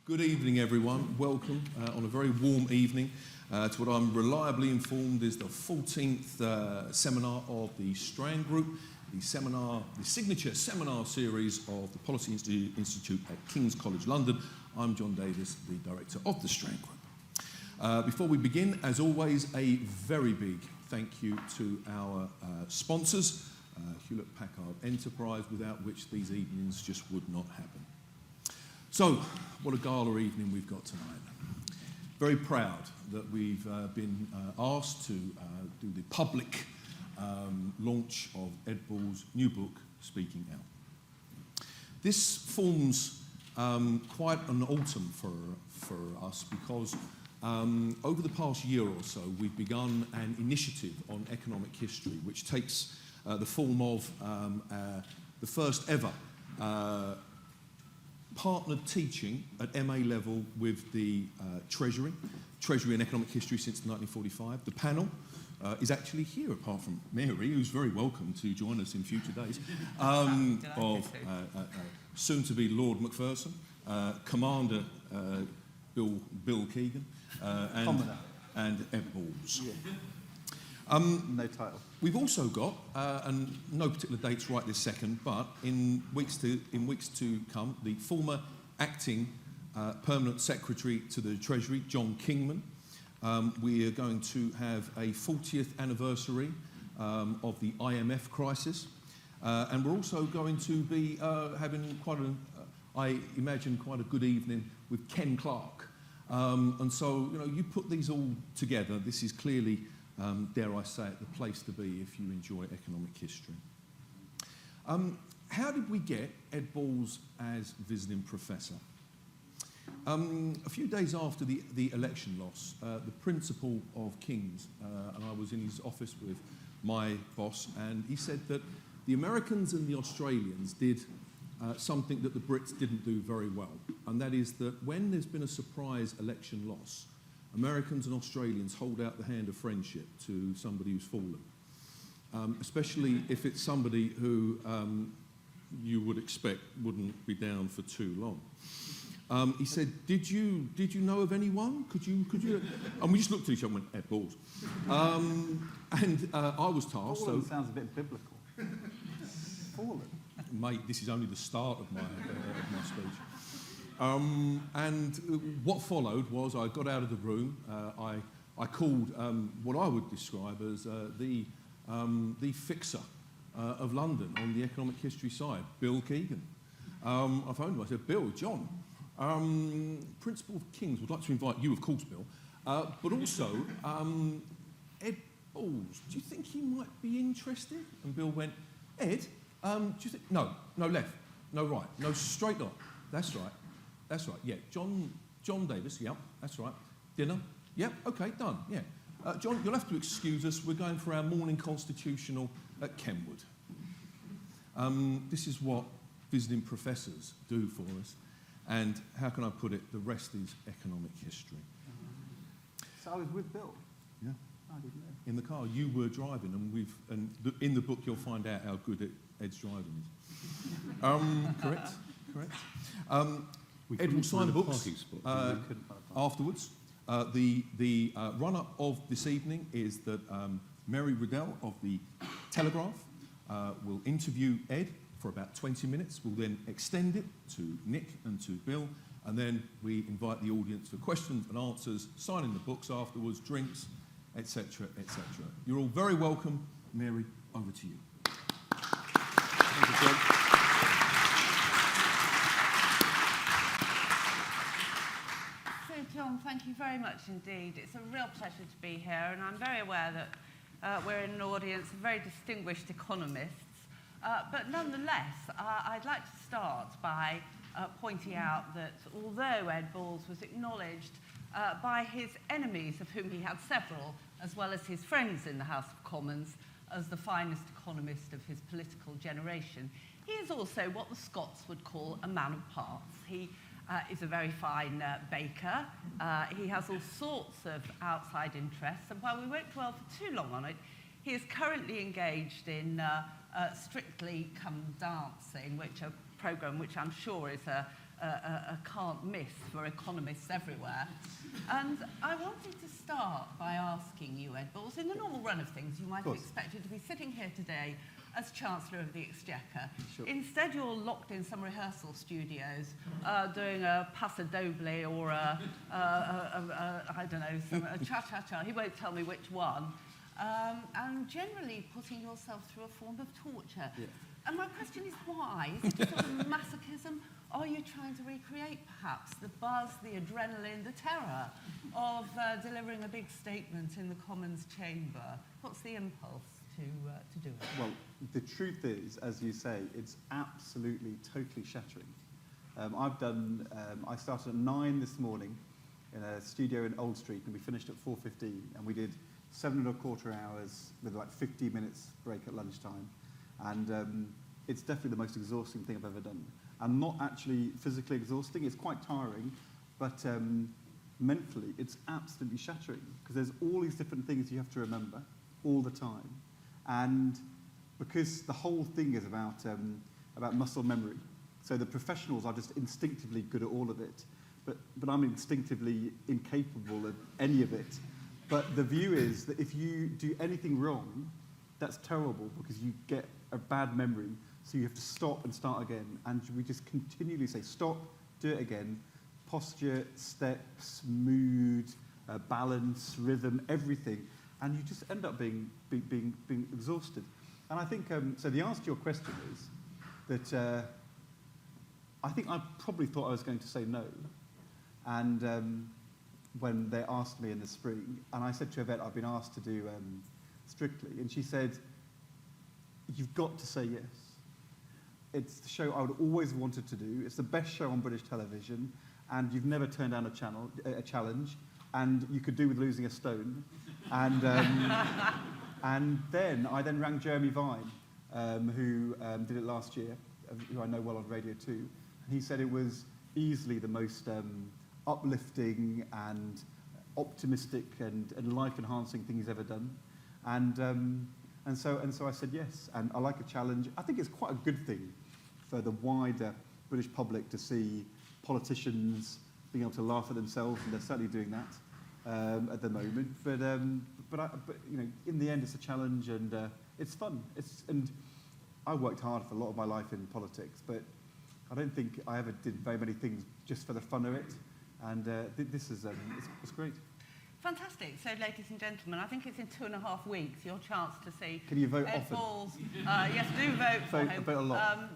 Good evening, everyone. Welcome on a very warm evening to what I'm reliably informed is the 14th seminar of the Strand Group, the signature seminar series of the Policy Institute at King's College London. I'm John Davis, the director of the Strand Group. Before we begin, as always, a very big thank you to our sponsors, Hewlett-Packard Enterprise, without which these evenings just would not happen. So, what a gala evening we've got tonight. Very proud that we've been asked to do the public launch of Ed Ball's new book, Speaking Out. This forms quite an autumn for us because over the past year or so we've begun an initiative on economic history which takes the form of the first ever partnered teaching at MA level with the Treasury and Economic History since 1945. The panel is actually here, apart from Mary, who's very welcome to join us in future days, of soon-to-be Lord Macpherson, Commander Bill Keegan, and Ed Balls. Yeah. No title. We've also got, and no particular dates right this second, but in weeks to come, the former acting permanent secretary to the Treasury, John Kingman. We are going to have a 40th anniversary of the IMF crisis, and we're also going to be having I imagine, quite a good evening with Ken Clark. And so, you put these all together, this is clearly, dare I say it, the place to be if you enjoy economic history. How did we get Ed Balls as visiting professor? A few days after the election loss, the principal of King's, and I was in his office with my boss, and he said that the Americans and the Australians did something that the Brits didn't do very well, and that is that when there's been a surprise election loss, Americans and Australians hold out the hand of friendship to somebody who's fallen, especially if it's somebody who you would expect wouldn't be down for too long. He said, "Did you know of anyone? Could you?" And we just looked at each other and went, "Ed Balls." And I was tasked. Fallen sounds a bit biblical. Fallen. Mate, this is only the start of my speech. And what followed was I got out of the room. I called what I would describe as the fixer of London on the economic history side, Bill Keegan. I phoned him. I said, "Bill, John, Principal of King's would like to invite you, of course, Bill, but also Ed Balls. Do you think he might be interested?" And Bill went, "Ed, do you think? No, left, no right, no straight on. That's right. Yeah, John Davis. Yeah, that's right. Dinner. Yep. Okay, done. Yeah. John, you'll have to excuse us. We're going for our morning constitutional at Kenwood." This is what visiting professors do for us, and how can I put it? The rest is economic history. So I was with Bill. Yeah. I didn't know. In the car, you were driving, and in the book you'll find out how good Ed's driving is. Correct. Ed will sign the books afterwards. The run-up of this evening is that Mary Riddell of the Telegraph will interview Ed for about 20 minutes. We'll then extend it to Nick and to Bill, and then we invite the audience for questions and answers, signing the books afterwards, drinks, etc., etc. You're all very welcome. Mary, over to you. Thank you, John. John, thank you very much indeed. It's a real pleasure to be here, and I'm very aware that we're in an audience of very distinguished economists. But nonetheless, I'd like to start by pointing out that although Ed Balls was acknowledged by his enemies, of whom he had several, as well as his friends in the House of Commons, as the finest economist of his political generation, he is also what the Scots would call a man of parts. He is a very fine baker. He has all sorts of outside interests, and while we won't dwell for too long on it, he is currently engaged in Strictly Come Dancing, which a programme which I'm sure is a a can't miss for economists everywhere. And I wanted to start by asking you, Ed Balls, in the normal run of things, you might have expected to be sitting here today as Chancellor of the Exchequer. Sure. Instead, you're locked in some rehearsal studios doing a paso doble or I don't know, a cha-cha-cha. He won't tell me which one. And generally putting yourself through a form of torture. Yeah. And my question is why? Is it sort of masochism? Are you trying to recreate, perhaps, the buzz, the adrenaline, the terror of delivering a big statement in the Commons chamber? What's the impulse to do it? Well, the truth is, as you say, it's absolutely, totally shattering. I started at 9 this morning in a studio in Old Street, and we finished at 4:15, and we did 7.25 hours with like 15 minutes break at lunchtime. And it's definitely the most exhausting thing I've ever done. And not actually physically exhausting, it's quite tiring, but mentally it's absolutely shattering, because there's all these different things you have to remember all the time. And because the whole thing is about muscle memory. So the professionals are just instinctively good at all of it, but I'm instinctively incapable of any of it. But the view is that if you do anything wrong, that's terrible, because you get a bad memory, so you have to stop and start again. And we just continually say, stop, do it again. Posture, steps, mood, balance, rhythm, everything. And you just end up being exhausted. And I think, so the answer to your question is that I think I probably thought I was going to say no. And when they asked me in the spring, and I said to Yvette, I've been asked to do Strictly, and she said, you've got to say yes. It's the show I would always wanted to do. It's the best show on British television, and you've never turned down a challenge, and you could do with losing a stone. And and then I rang Jeremy Vine, who did it last year, who I know well on Radio 2, and he said it was easily the most uplifting and optimistic and life-enhancing thing he's ever done. And so I said yes, and I like a challenge. I think it's quite a good thing for the wider British public to see politicians being able to laugh at themselves, and they're certainly doing that at the moment. But you know, in the end, it's a challenge, and it's fun. And I worked hard for a lot of my life in politics, but I don't think I ever did very many things just for the fun of it. And this is it's great. Fantastic. So, ladies and gentlemen, I think it's in 2.5 weeks, your chance to see Can you vote Ed often? Balls. Yes, do vote for him. Vote a lot.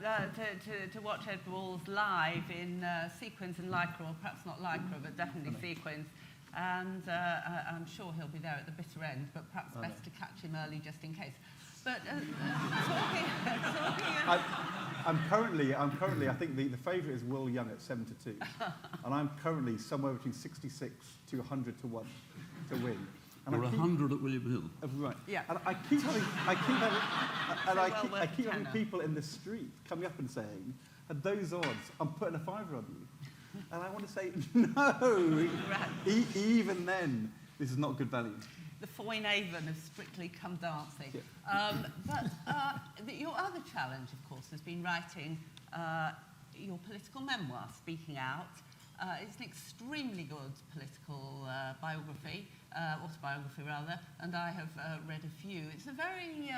To watch Ed Balls live in sequins and lycra, or perhaps not lycra, but definitely sequins. And I'm sure he'll be there at the bitter end, but perhaps best to catch him early just in case. But I'm currently, I think the favourite is Will Young at 7-2, and I'm currently somewhere between 66 to 100 to 1 to win. And Or 100 at William Hill. Right. Yeah. And I keep having people in the street coming up and saying, at those odds, I'm putting a fiver on you. And I want to say, no. Right. Even then, this is not good value. the Foyne-Avon of Strictly Come Dancing. Yeah. Your other challenge, of course, has been writing your political memoir, Speaking Out. It's an extremely good political biography, autobiography rather, and I have read a few. It's a very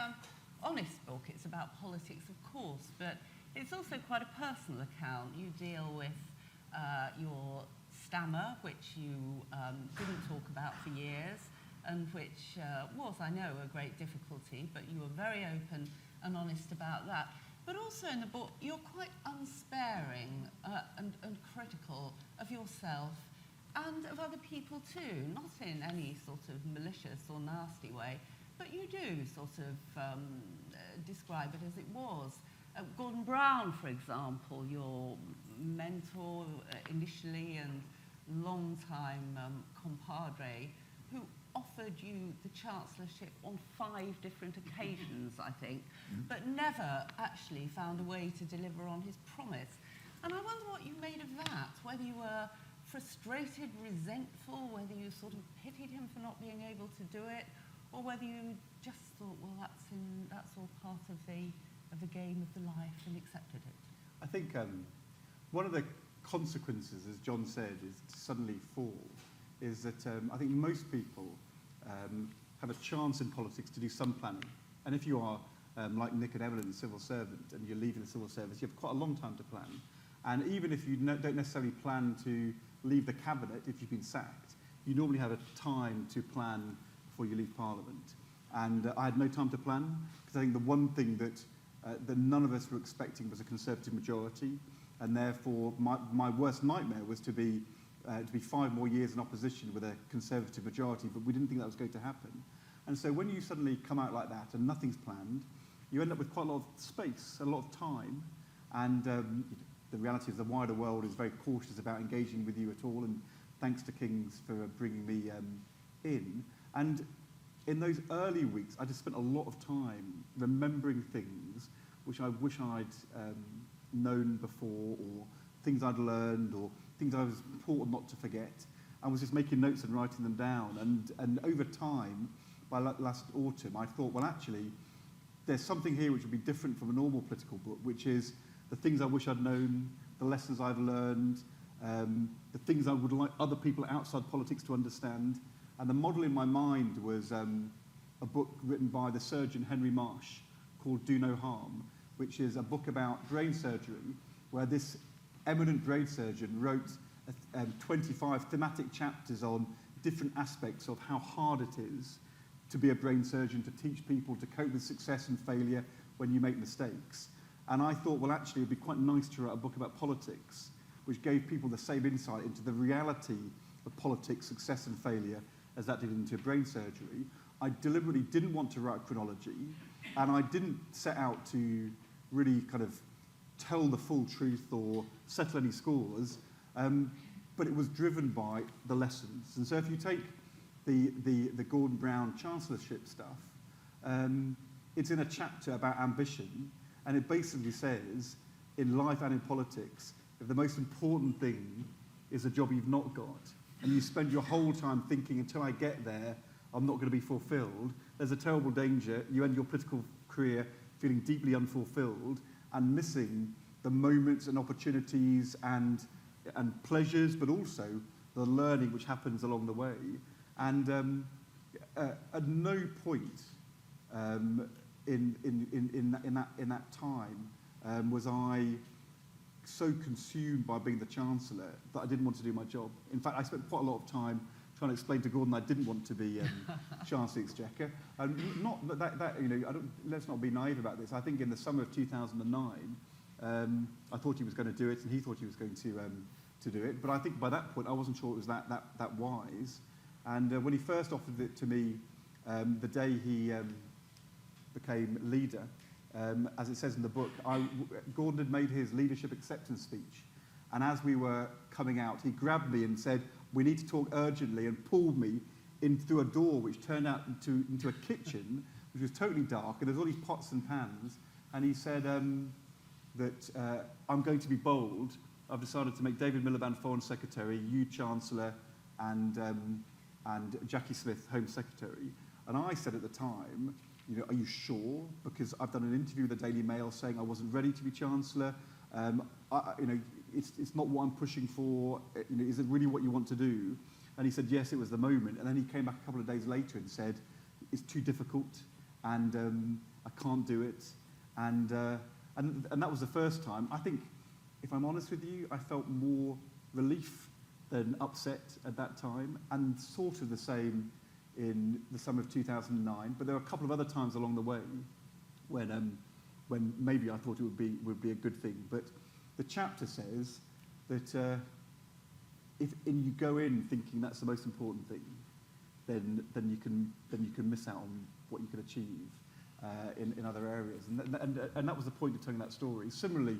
honest book. It's about politics, of course, but it's also quite a personal account. You deal with your stammer, which you didn't talk about for years, and which was, I know, a great difficulty, but you were very open and honest about that. But also in the book, you're quite unsparing and critical of yourself and of other people too, not in any sort of malicious or nasty way, but you do sort of describe it as it was. Gordon Brown, for example, your mentor initially and long-time compadre, who offered you the chancellorship on 5 different occasions, I think, but never actually found a way to deliver on his promise. And I wonder what you made of that, whether you were frustrated, resentful, whether you sort of pitied him for not being able to do it, or whether you just thought, well, that's all part of the game of the life and accepted it. I think one of the consequences, as John said, is to suddenly fall, is that I think most people have a chance in politics to do some planning. And if you are, like Nick and Evelyn, a civil servant, and you're leaving the civil service, you have quite a long time to plan. And even if you don't necessarily plan to leave the cabinet, if you've been sacked, you normally have a time to plan before you leave Parliament. And I had no time to plan, because I think the one thing that none of us were expecting was a Conservative majority, and therefore my worst nightmare was to be 5 more years in opposition with a Conservative majority, but we didn't think that was going to happen. And so when you suddenly come out like that and nothing's planned, you end up with quite a lot of space, a lot of time, and the reality is the wider world is very cautious about engaging with you at all, and thanks to Kings for bringing me in. And in those early weeks, I just spent a lot of time remembering things which I wish I'd known before, or things I'd learned, or things I was important not to forget. I was just making notes and writing them down. And over time, by last autumn, I thought, well, actually, there's something here which would be different from a normal political book, which is the things I wish I'd known, the lessons I've learned, the things I would like other people outside politics to understand. And the model in my mind was a book written by the surgeon Henry Marsh called Do No Harm, which is a book about brain surgery, where this eminent brain surgeon wrote 25 thematic chapters on different aspects of how hard it is to be a brain surgeon, to teach people to cope with success and failure when you make mistakes. And I thought, well, actually, it'd be quite nice to write a book about politics, which gave people the same insight into the reality of politics, success and failure, as that did into brain surgery. I deliberately didn't want to write chronology, and I didn't set out to really kind of tell the full truth or settle any scores, but it was driven by the lessons. And so if you take the Gordon Brown chancellorship stuff, it's in a chapter about ambition, and it basically says, in life and in politics, if the most important thing is a job you've not got, and you spend your whole time thinking, until I get there, I'm not going to be fulfilled, there's a terrible danger you end your political career feeling deeply unfulfilled and missing the moments and opportunities and pleasures, but also the learning which happens along the way. And at no point in that time was I so consumed by being the Chancellor that I didn't want to do my job. In fact, I spent quite a lot of time trying to explain to Gordon I didn't want to be Chancellor of the Exchequer. Not that you know, let's not be naive about this. I think in the summer of 2009, I thought he was going to do it, and he thought he was going to do it. But I think by that point, I wasn't sure it was that wise. And when he first offered it to me, the day he became leader, as it says in the book, Gordon had made his leadership acceptance speech. And as we were coming out, he grabbed me and said, "We need to talk urgently," and pulled me in through a door which turned out into a kitchen, which was totally dark, and there's all these pots and pans. And he said that I'm going to be bold. I've decided to make David Miliband Foreign Secretary, you Chancellor, and Jackie Smith Home Secretary. And I said at the time, you know, are you sure? Because I've done an interview with the Daily Mail saying I wasn't ready to be Chancellor. You know, it's not what I'm pushing for. You know, is it really what you want to do? And he said, yes, it was the moment. And then he came back a couple of days later and said, it's too difficult, and I can't do it. And that was the first time. I think, if I'm honest with you, I felt more relief than upset at that time, and sort of the same in the summer of 2009. But there were a couple of other times along the way when maybe I thought it would be a good thing. But the chapter says that if you go in thinking that's the most important thing, then you can miss out on what you can achieve in other areas. And that was the point of telling that story. Similarly,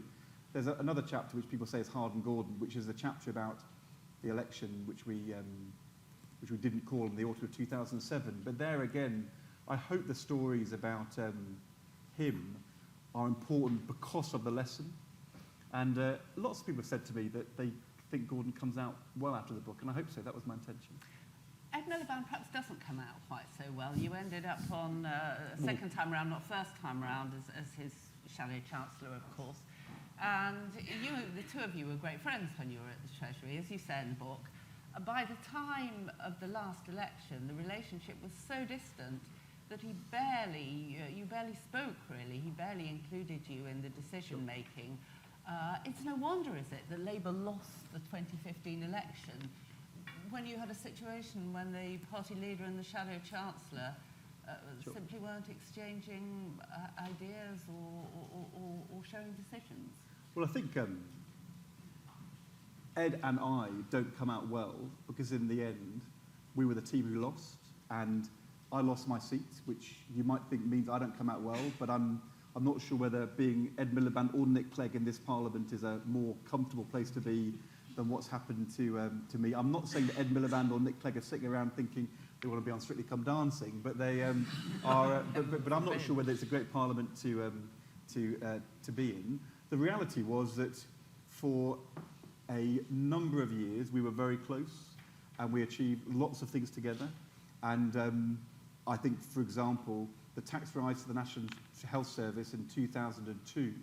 there's another chapter which people say is Hard and Gordon, which is the chapter about the election, which we didn't call in the autumn of 2007. But there again, I hope the stories about him are important because of the lesson. And lots of people have said to me that they think Gordon comes out well after the book, and I hope so. That was my intention. Ed Miliband perhaps doesn't come out quite so well. You ended up on second time round, not first time round, as his shadow chancellor, of course. And you, the two of you were great friends when you were at the Treasury, as you say in the book. By the time of the last election, the relationship was so distant that you barely spoke, really. He barely included you in the decision-making. It's no wonder, is it, that Labour lost the 2015 election when you had a situation when the party leader and the shadow chancellor simply weren't exchanging ideas or sharing decisions. Well, I think Ed and I don't come out well because in the end, we were the team who lost, and I lost my seat, which you might think means I don't come out well, but I'm not sure whether being Ed Miliband or Nick Clegg in this parliament is a more comfortable place to be than what's happened to me. I'm not saying that Ed Miliband or Nick Clegg are sitting around thinking they want to be on Strictly Come Dancing, but they are. But I'm not sure whether it's a great parliament to be in. The reality was that for a number of years we were very close, and we achieved lots of things together. And I think, for example, the tax rise to the National Health Service in 2002,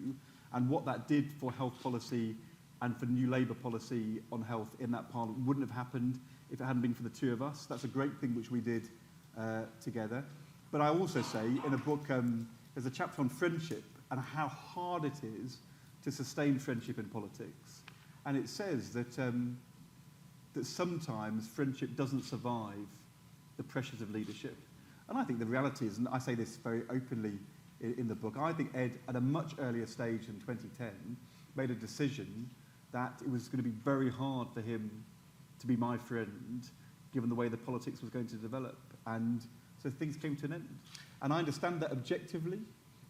and what that did for health policy and for new Labour policy on health in that parliament wouldn't have happened if it hadn't been for the two of us. That's a great thing which we did together. But I also say in a book, there's a chapter on friendship and how hard it is to sustain friendship in politics. And it says that, that sometimes friendship doesn't survive the pressures of leadership. And I think the reality is, and I say this very openly in the book, I think Ed, at a much earlier stage in 2010, made a decision that it was going to be very hard for him to be my friend, given the way the politics was going to develop. And so things came to an end. And I understand that objectively.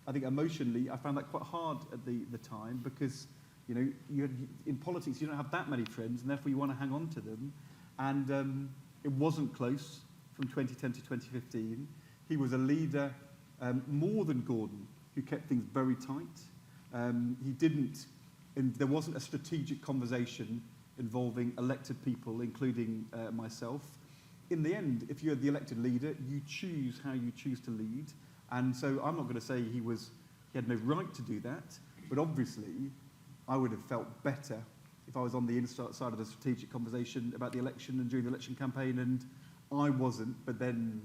I think emotionally, I found that quite hard at the time, because you know, in politics you don't have that many friends, and therefore you want to hang on to them. And it wasn't close from 2010 to 2015. He was a leader more than Gordon, who kept things very tight. He didn't, there wasn't a strategic conversation involving elected people, including myself. In the end, if you're the elected leader, you choose how you choose to lead. And so I'm not going to say he had no right to do that, but obviously I would have felt better if I was on the inside of the strategic conversation about the election and during the election campaign, and I wasn't, but then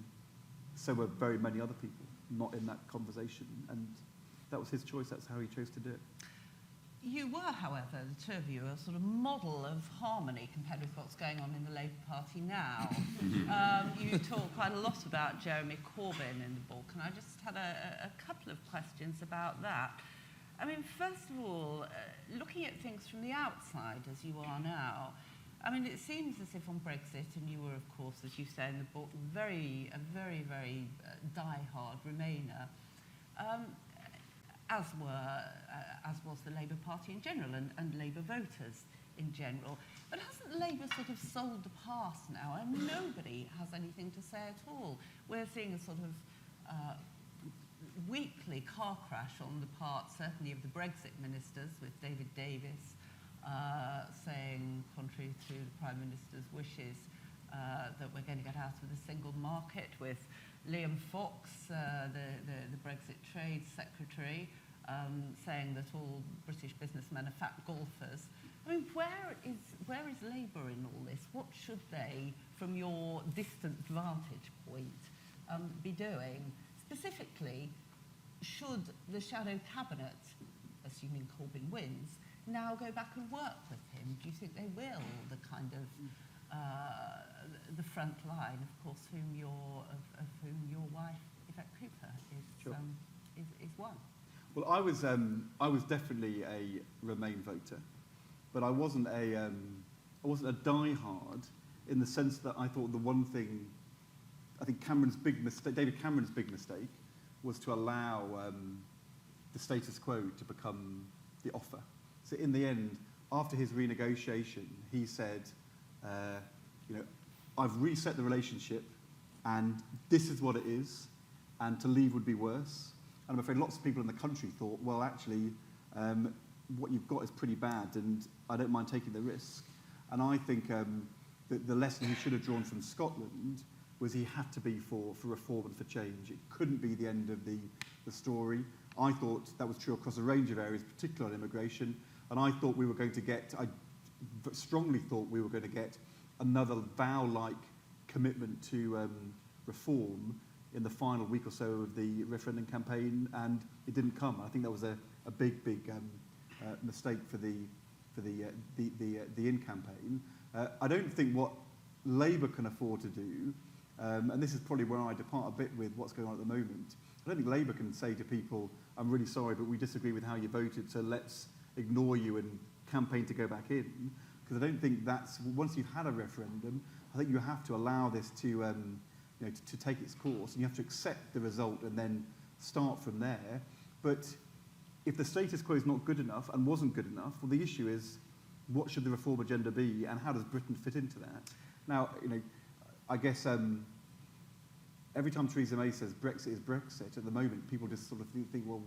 so were very many other people not in that conversation, and that was his choice. That's how he chose to do it. You were, however, the two of you, a sort of model of harmony compared with what's going on in the Labour Party now. You talk quite a lot about Jeremy Corbyn in the book, and I just had a couple of questions about that. I mean, first of all, looking at things from the outside, as you are now, I mean, it seems as if on Brexit, and you were, of course, as you say in the book, a very, very die-hard Remainer, as was the Labour Party in general, and Labour voters in general. But hasn't Labour sort of sold the past now, and nobody has anything to say at all? We're seeing a sort of weekly car crash on the part, certainly, of the Brexit ministers, with David Davis saying, contrary to the Prime Minister's wishes, that we're going to get out of the single market, with Liam Fox, the Brexit Trade Secretary, saying that all British businessmen are fat golfers. I mean, where is Labour in all this? What should they, from your distant vantage point, be doing? Specifically, should the shadow cabinet, assuming Corbyn wins, now go back and work with him? Do you think they will? The kind of the front line, of course, of whom your wife, Yvette Cooper, is one. Well, I was definitely a Remain voter, but I wasn't a diehard in the sense that I thought the one thing, I think David Cameron's big mistake, was to allow the status quo to become the offer. So in the end, after his renegotiation, he said, I've reset the relationship, and this is what it is, and to leave would be worse. And I'm afraid lots of people in the country thought, well, actually, what you've got is pretty bad, and I don't mind taking the risk. And I think that the lesson he should have drawn from Scotland was he had to be for reform and for change. It couldn't be the end of the story. I thought that was true across a range of areas, particularly on immigration. And I thought we were going to get, I strongly thought we were going to get another vow-like commitment to reform in the final week or so of the referendum campaign, and it didn't come. I think that was a big mistake for the in campaign. I don't think what Labour can afford to do, and this is probably where I depart a bit with what's going on at the moment. I don't think Labour can say to people, "I'm really sorry, but we disagree with how you voted, so let's ignore you and campaign to go back in." Because I don't think that's, once you've had a referendum, I think you have to allow this to to take its course, and you have to accept the result and then start from there. But if the status quo is not good enough and wasn't good enough, well, the issue is, what should the reform agenda be, and how does Britain fit into that? Now, I guess every time Theresa May says Brexit is Brexit, at the moment, people just sort of think, well,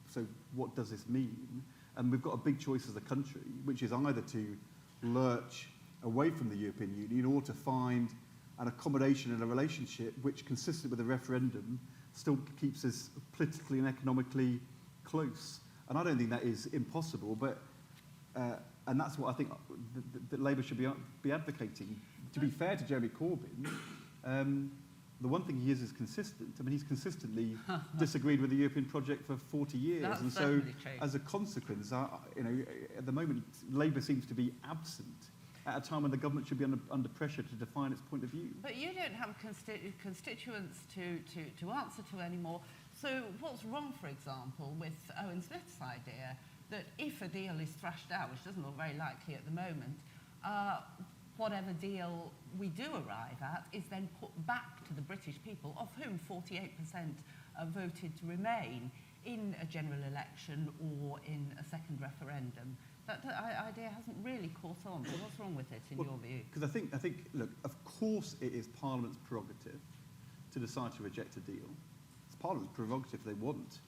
so what does this mean? And we've got a big choice as a country, which is either to lurch away from the European Union or to find an accommodation in a relationship which, consistent with the referendum, still keeps us politically and economically close. And I don't think that is impossible, but and that's what I think that Labour should be advocating. To be fair to Jeremy Corbyn, the one thing he is consistent. I mean, he's consistently disagreed with the European project for 40 years. That's and so, certainly true. as a consequence, at the moment, Labour seems to be absent at a time when the government should be under pressure to define its point of view. But you don't have constituents to answer to anymore. So what's wrong, for example, with Owen Smith's idea that if a deal is thrashed out, which doesn't look very likely at the moment, whatever deal we do arrive at is then put back to the British people, of whom 48% voted to remain in a general election or in a second referendum. That idea hasn't really caught on. So what's wrong with it, in your view? Because I think, look, of course it is Parliament's prerogative to decide to reject a deal. It's Parliament's prerogative if they want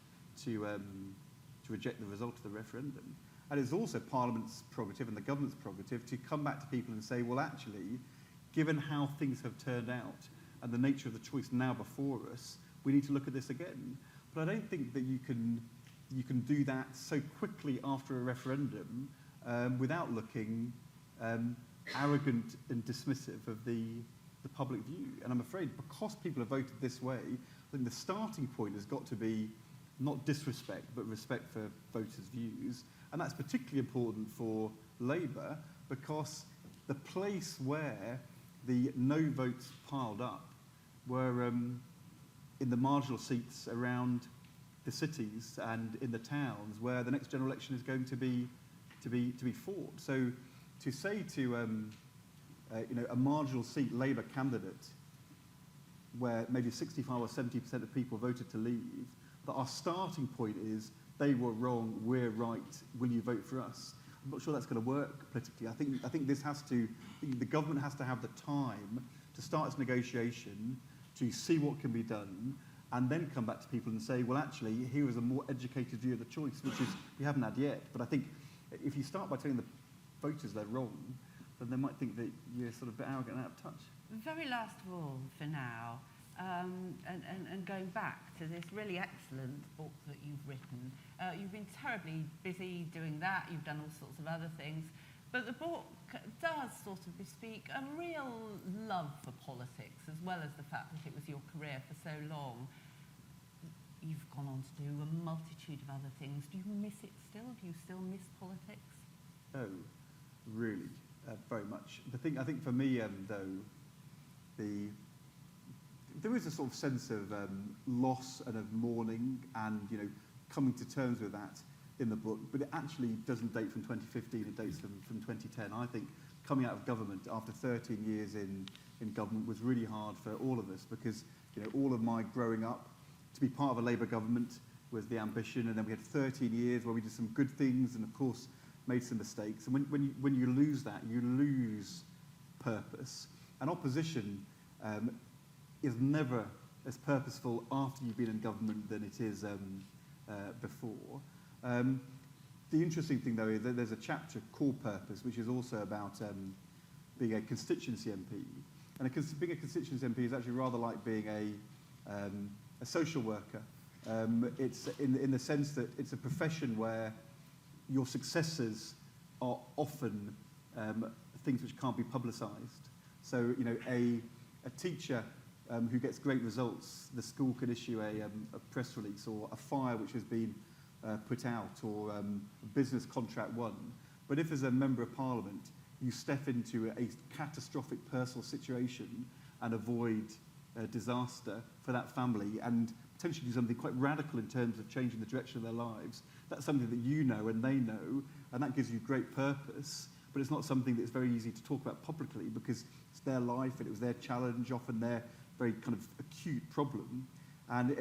to reject the result of the referendum. And it's also Parliament's prerogative and the government's prerogative to come back to people and say, well, actually, given how things have turned out and the nature of the choice now before us, we need to look at this again. But I don't think that you can do that so quickly after a referendum without looking arrogant and dismissive of the public view. And I'm afraid because people have voted this way, I think the starting point has got to be not disrespect, but respect for voters' views. And that's particularly important for Labour because the place where the no votes piled up were in the marginal seats around the cities and in the towns where the next general election is going to be fought. So to say to a marginal seat Labour candidate where maybe 65 or 70% of people voted to leave, that our starting point is they were wrong, we're right, will you vote for us? I'm not sure that's going to work politically. I think the government has to have the time to start its negotiation, to see what can be done, and then come back to people and say, well, actually, here is a more educated view of the choice, which is we haven't had yet. But I think if you start by telling the voters they're wrong, then they might think that you're sort of a bit arrogant and out of touch. Very last of all, for now, and going back to this really excellent book that you've written, you've been terribly busy doing that, you've done all sorts of other things, but the book does sort of bespeak a real love for politics, as well as the fact that it was your career for so long. You've gone on to do a multitude of other things. Do you miss it still? Do you still miss politics? Oh, really, very much. I think for me, though, there is a sort of sense of loss and of mourning and, coming to terms with that in the book, but it actually doesn't date from 2015, it dates from 2010. I think coming out of government after 13 years in government was really hard for all of us because, all of my growing up, to be part of a Labour government was the ambition, and then we had 13 years where we did some good things and, of course, made some mistakes. And when you lose that, you lose purpose. And opposition is never as purposeful after you've been in government than it is before. The interesting thing, though, is that there's a chapter called Purpose, which is also about being a constituency MP. And being a constituency MP is actually rather like being a social worker. It's in the sense that it's a profession where your successors are often things which can't be publicised. So, you know, a teacher who gets great results, the school could issue a press release, or a fire which has been put out, or a business contract won. But if as a Member of Parliament you step into a catastrophic personal situation and avoid disaster for that family, and potentially do something quite radical in terms of changing the direction of their lives, that's something that you know and they know, and that gives you great purpose. But it's not something that's very easy to talk about publicly, because it's their life and it was their challenge, often their very kind of acute problem. And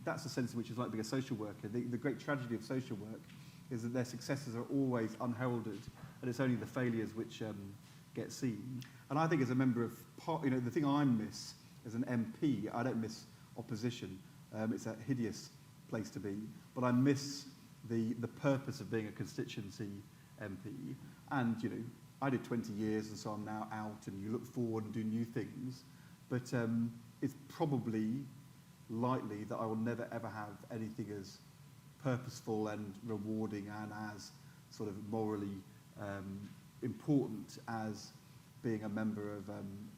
that's the sense in which it's like being a social worker. The great tragedy of social work is that their successes are always unheralded, and it's only the failures which get seen. And I think as a member of, you know, the thing I miss as an MP, I don't miss opposition. It's a hideous place to be, but I miss the purpose of being a constituency MP. And, you know, I did 20 years, and so I'm now out, and you look forward and do new things. But it's probably likely that I will never ever have anything as purposeful and rewarding and as sort of morally important as being a member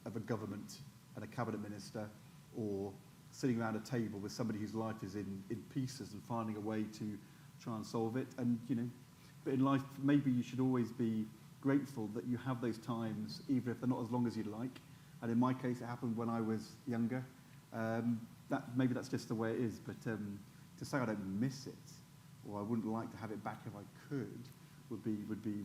of a government and a cabinet minister, or sitting around a table with somebody whose life is in pieces and finding a way to try and solve it. And, you know, but in life, maybe you should always be grateful that you have those times, even if they're not as long as you'd like. And in my case, it happened when I was younger. Maybe that's just the way it is. But to say I don't miss it, or I wouldn't like to have it back if I could, would be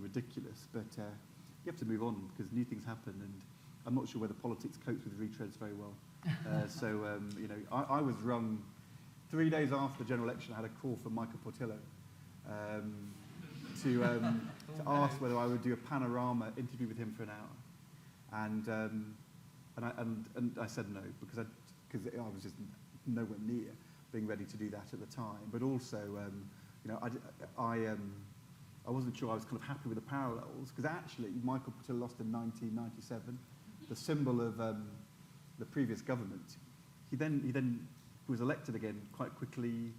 ridiculous. But you have to move on, because new things happen, and I'm not sure whether politics copes with retreads very well. You know, I was rung 3 days after the general election. I had a call from Michael Portillo to ask whether I would do a panorama interview with him for an hour, and I said no, because I was just nowhere near being ready to do that at the time. But also, you know, I wasn't sure I was kind of happy with the parallels, because actually Michael Portillo lost in 1997, the symbol of the previous government. He then was elected again quite quickly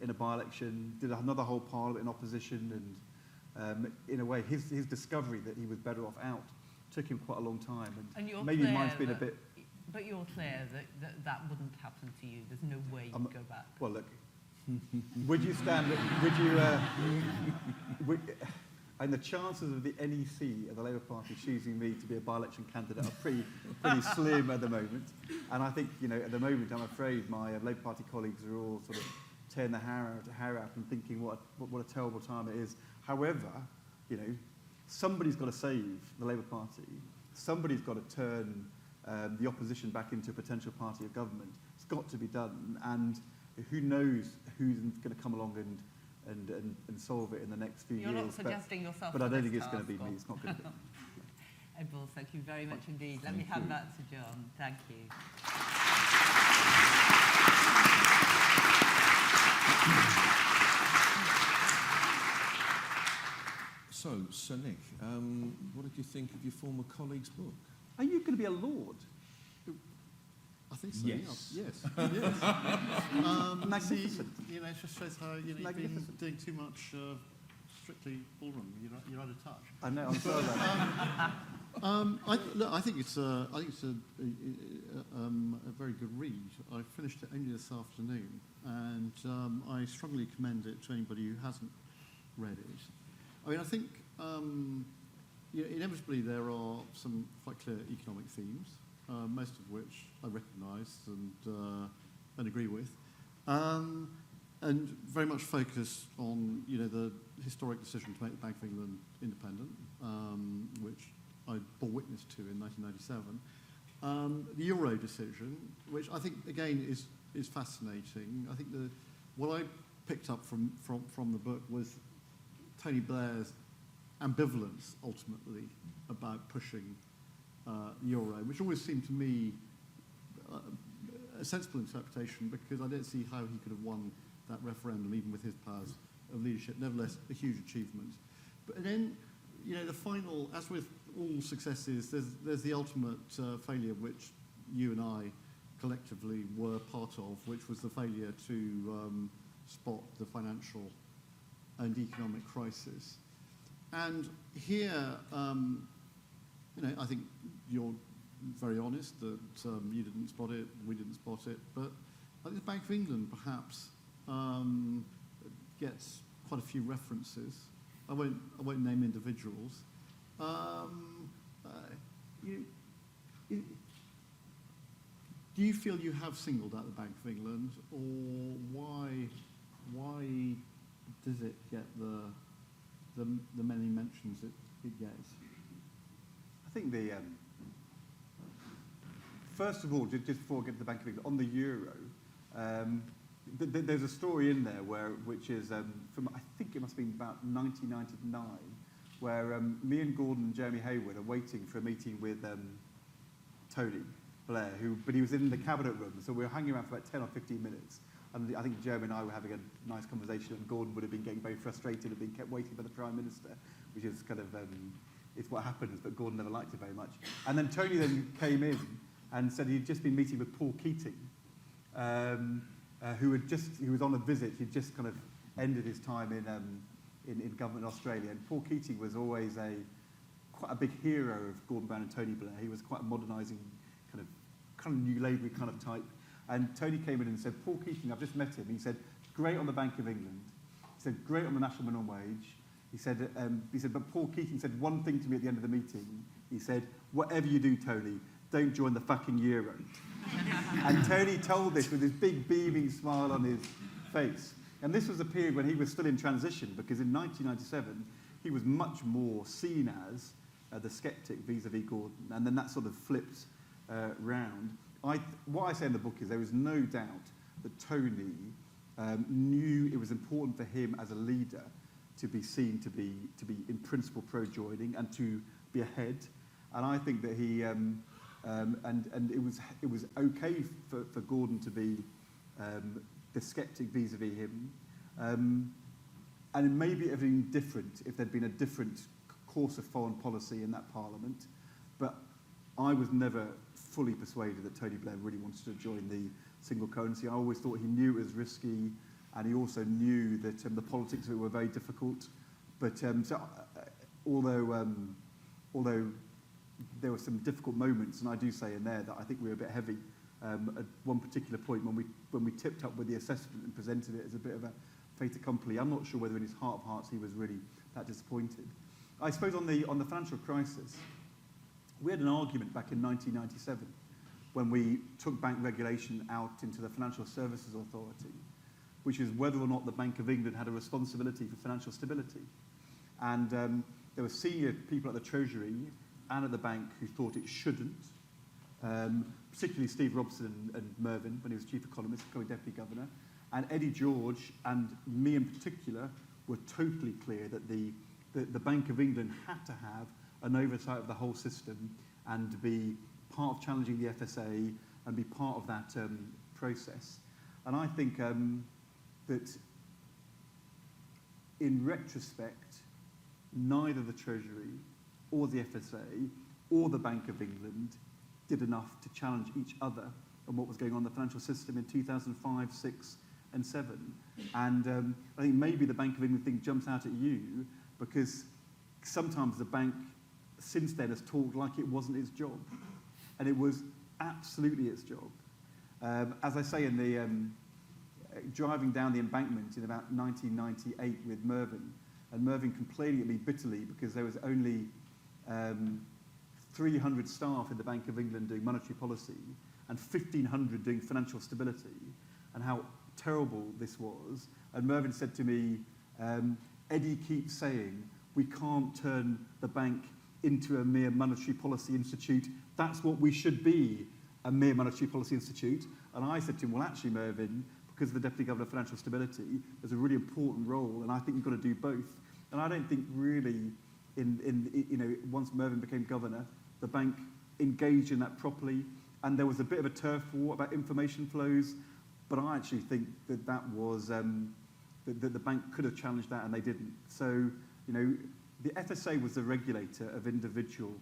in a by-election, did another whole parliament in opposition, and in a way his discovery that he was better off out took him quite a long time. And you're maybe clear mine's been that, a bit... But you're clear that wouldn't happen to you. There's no way you'd go back. Well, look, would you stand... and the chances of the NEC and the Labour Party choosing me to be a by-election candidate are pretty slim at the moment. And I think, you know, at the moment, I'm afraid my Labour Party colleagues are all sort of tearing their hair out and thinking what a terrible time it is. However, you know, somebody's got to save the Labour Party. Somebody's got to turn the opposition back into a potential party of government. It's got to be done. And who knows who's going to come along and solve it in the next few years. You're not suggesting yourself. But I don't think it's going to be me. It's not going to be me. Ed Balls, thank you very much indeed. Let me hand that to John. Thank you. So, Sir Nick, what did you think of your former colleague's book? Are you going to be a lord? I think so. Yes. Yes. Yes. Magnificent. You know, it just shows how you've been doing too much strictly ballroom. You're out of touch. I know. I'm sorry about that. I think it's a very good read. I finished it only this afternoon, and I strongly commend it to anybody who hasn't read it. I mean, I think inevitably there are some quite clear economic themes, most of which I recognise and agree with, and very much focused on the historic decision to make the Bank of England independent, which I bore witness to in 1997. The Euro decision, which I think again is fascinating. I think what I picked up from the book was Tony Blair's ambivalence ultimately about pushing the euro, which always seemed to me a sensible interpretation, because I don't see how he could have won that referendum even with his powers of leadership. Nevertheless, a huge achievement. But then, the final, as with all successes, there's the ultimate failure, which you and I collectively were part of, which was the failure to spot the financial and economic crisis. And here, I think you're very honest that you didn't spot it, we didn't spot it, but I think the Bank of England perhaps gets quite a few references. I won't name individuals. Do you feel you have singled out the Bank of England, or why does it get the many mentions it gets? I think first of all, just before I get to the Bank of England, on the euro, there's a story in there which is from, I think it must have been about 1999, where me and Gordon and Jeremy Hayward are waiting for a meeting with Tony Blair, but he was in the cabinet room, so we were hanging around for about 10 or 15 minutes. And I think Jeremy and I were having a nice conversation, and Gordon would have been getting very frustrated and being kept waiting for the Prime Minister, which is kind of, it's what happens, but Gordon never liked it very much. And then Tony then came in and said he'd just been meeting with Paul Keating, who was on a visit. He'd just kind of ended his time in government in Australia. And Paul Keating was always quite a big hero of Gordon Brown and Tony Blair. He was quite a modernising, kind of New Labour kind of type. And Tony came in and said, Paul Keating, I've just met him. He said, great on the Bank of England. He said, great on the national minimum wage. He said, but Paul Keating said one thing to me at the end of the meeting. He said, whatever you do, Tony, don't join the fucking euro. And Tony told this with his big beaming smile on his face. And this was a period when he was still in transition, because in 1997, he was much more seen as the sceptic vis-a-vis Gordon. And then that sort of flipped round. What I say in the book is there is no doubt that Tony knew it was important for him as a leader to be seen to be in principle pro-joining and to be ahead. And I think that he and it was okay for Gordon to be the sceptic vis-a-vis him, and maybe it would have been different if there'd been a different course of foreign policy in that Parliament. But I was never fully persuaded that Tony Blair really wanted to join the single currency. I always thought he knew it was risky, and he also knew that the politics of it were very difficult. But although there were some difficult moments, and I do say in there that I think we were a bit heavy at one particular point when we tipped up with the assessment and presented it as a bit of a fait accompli. I'm not sure whether in his heart of hearts he was really that disappointed. I suppose on the financial crisis, we had an argument back in 1997 when we took bank regulation out into the Financial Services Authority, which is whether or not the Bank of England had a responsibility for financial stability. And there were senior people at the Treasury and at the bank who thought it shouldn't, particularly Steve Robson and Mervyn when he was chief economist, becoming deputy governor. And Eddie George and me in particular were totally clear that the Bank of England had to have an oversight of the whole system and be part of challenging the FSA and be part of that process. And I think that in retrospect, neither the Treasury or the FSA or the Bank of England did enough to challenge each other on what was going on in the financial system in 2005, 6 and 7. And I think maybe the Bank of England thing jumps out at you because sometimes the bank since then has talked like it wasn't its job. And it was absolutely its job. As I say in the driving down the embankment in about 1998 with Mervyn, and Mervyn complaining at me bitterly because there was only 300 staff in the Bank of England doing monetary policy and 1,500 doing financial stability, and how terrible this was. And Mervyn said to me, Eddie keeps saying, we can't turn the bank into a mere monetary policy institute. That's what we should be, a mere monetary policy institute. And I said to him, well, actually, Mervyn, because of the Deputy Governor of Financial Stability, there's a really important role, and I think you've got to do both. And I don't think really, once Mervyn became governor, the bank engaged in that properly, and there was a bit of a turf war about information flows, but I actually think that was, that the bank could have challenged that, and they didn't. So, the FSA was the regulator of individual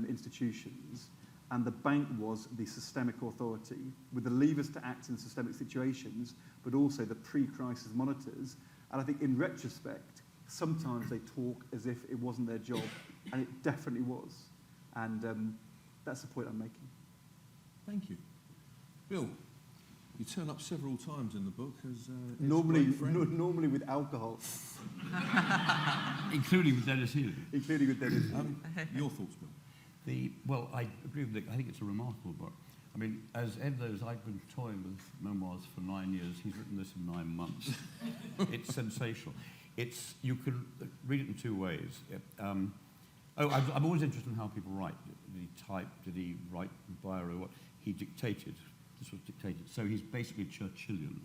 institutions, and the bank was the systemic authority with the levers to act in systemic situations, but also the pre-crisis monitors. And I think in retrospect, sometimes they talk as if it wasn't their job, and it definitely was. And that's the point I'm making. Thank you. Bill, you turn up several times in the book as Normally with alcohol, Including with Dennis Healy. including with Dennis. Your thoughts, Bill? Well, I agree with Nick. I think it's a remarkable book. I mean, as Ed knows, I've been toying with memoirs for 9 years. He's written this in 9 months. It's sensational. You can read it in 2 ways. I'm always interested in how people write. Did he type? Did he write biro? What? He dictated. This was dictated. So he's basically Churchillian.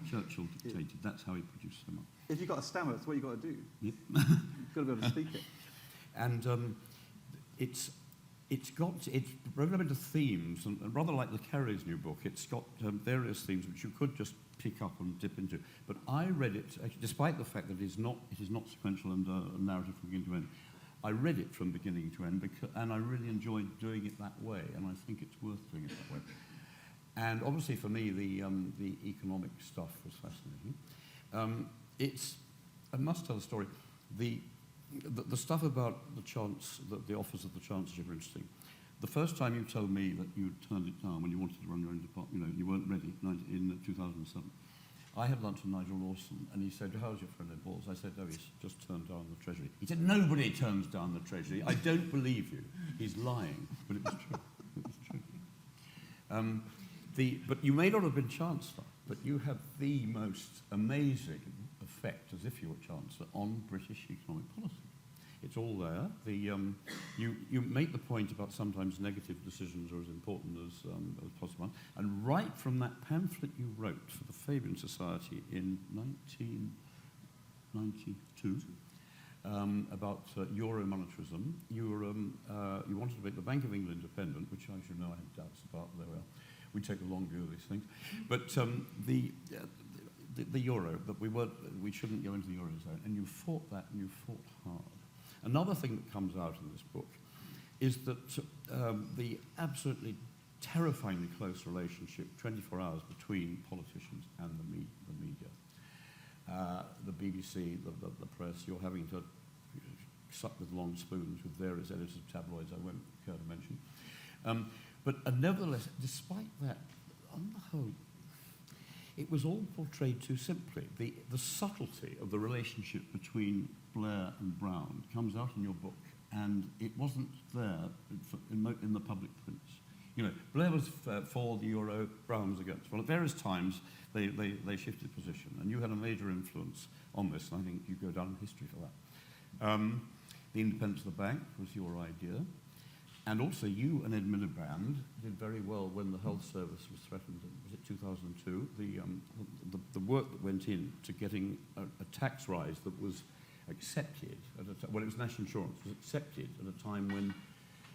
Churchill dictated. That's how he produced so much. If you've got a stammer, that's what you've got to do. Yep. You've got to be able to speak it. And it's broken up into themes, and rather like Le Carré's new book, it's got various themes which you could just pick up and dip into. But I read it, despite the fact that it is not sequential and a narrative from beginning to end. I read it from beginning to end, and I really enjoyed doing it that way, and I think it's worth doing it that way. And obviously for me, the economic stuff was fascinating. I must tell a story. The stuff about the office of the Chancellorship are interesting. The first time you told me that you turned it down when you wanted to run your own department, you weren't ready in 2007. I had lunch with Nigel Lawson, and he said, "How's your friend Ed Balls?" I said, "Oh, he's just turned down the Treasury." He said, "Nobody turns down the Treasury. I don't believe you." He's lying, but it was true. It was true. But you may not have been Chancellor, but you had the most amazing effect, as if you were Chancellor, on British economic policy. It's all there. You make the point about sometimes negative decisions are as important as possible. And right from that pamphlet you wrote for the Fabian Society in 1992 about Euro monetarism, you wanted to make the Bank of England independent, which I should know I had doubts about. There we are. We take a long view of these things. But the euro, that we shouldn't go into the eurozone, and you fought that, and you fought hard. Another thing that comes out in this book is that the absolutely terrifyingly close relationship, 24 hours, between politicians and the media. The BBC, the press, you're having to suck with long spoons with various editors of tabloids I won't care to mention. But nevertheless, despite that, on the whole, it was all portrayed too simply. The subtlety of the relationship between Blair and Brown comes out in your book, and it wasn't there in the public prints. Blair was for the euro, Brown was against. Well, at various times, they shifted position, and you had a major influence on this, and I think you go down in history for that. The independence of the bank was your idea. And also, you and Ed Miliband did very well when the health service was threatened. Was it 2002? The work that went in to getting a tax rise that was accepted it was national insurance, was accepted at a time when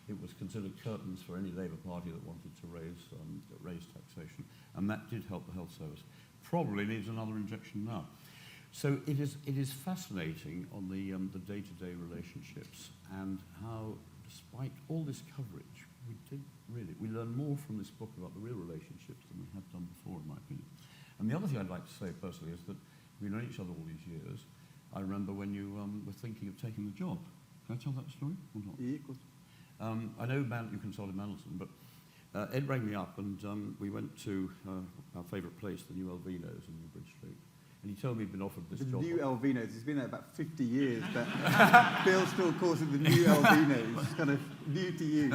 it was considered curtains for any Labour Party that wanted to raise taxation, and that did help the health service. Probably needs another injection now. So it is fascinating on the day-to-day relationships and how, despite all this coverage, we learn more from this book about the real relationships than we have done before, in my opinion. And the other thing I'd like to say personally is that we've known each other all these years. I remember when you were thinking of taking the job. Can I tell that story or not? Yeah, of course. I know you consulted Mandelson, but Ed rang me up and we went to our favourite place, the New Alvinos in New Bridge Street. And he told me he'd been offered this job. The New Alvinos. He's been there about 50 years, but Bill still calls it the New Alvinos. It's kind of new to you.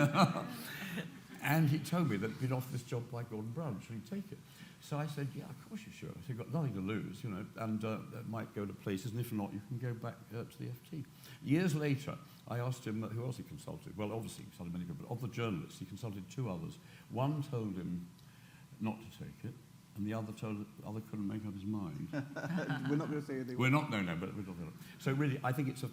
And he told me that he'd been offered this job by Gordon Brown. Should he take it? So I said, yeah, of course you should. I said, you've got nothing to lose, and it might go to places, and if not, you can go back to the FT. Years later, I asked him who else he consulted. Well, obviously he consulted many people, but of the journalists, he consulted 2 others. One told him not to take it, and the other told the other couldn't make up his mind. We're not going to say anything. We're not, no, but we're not going to. So really, I think it's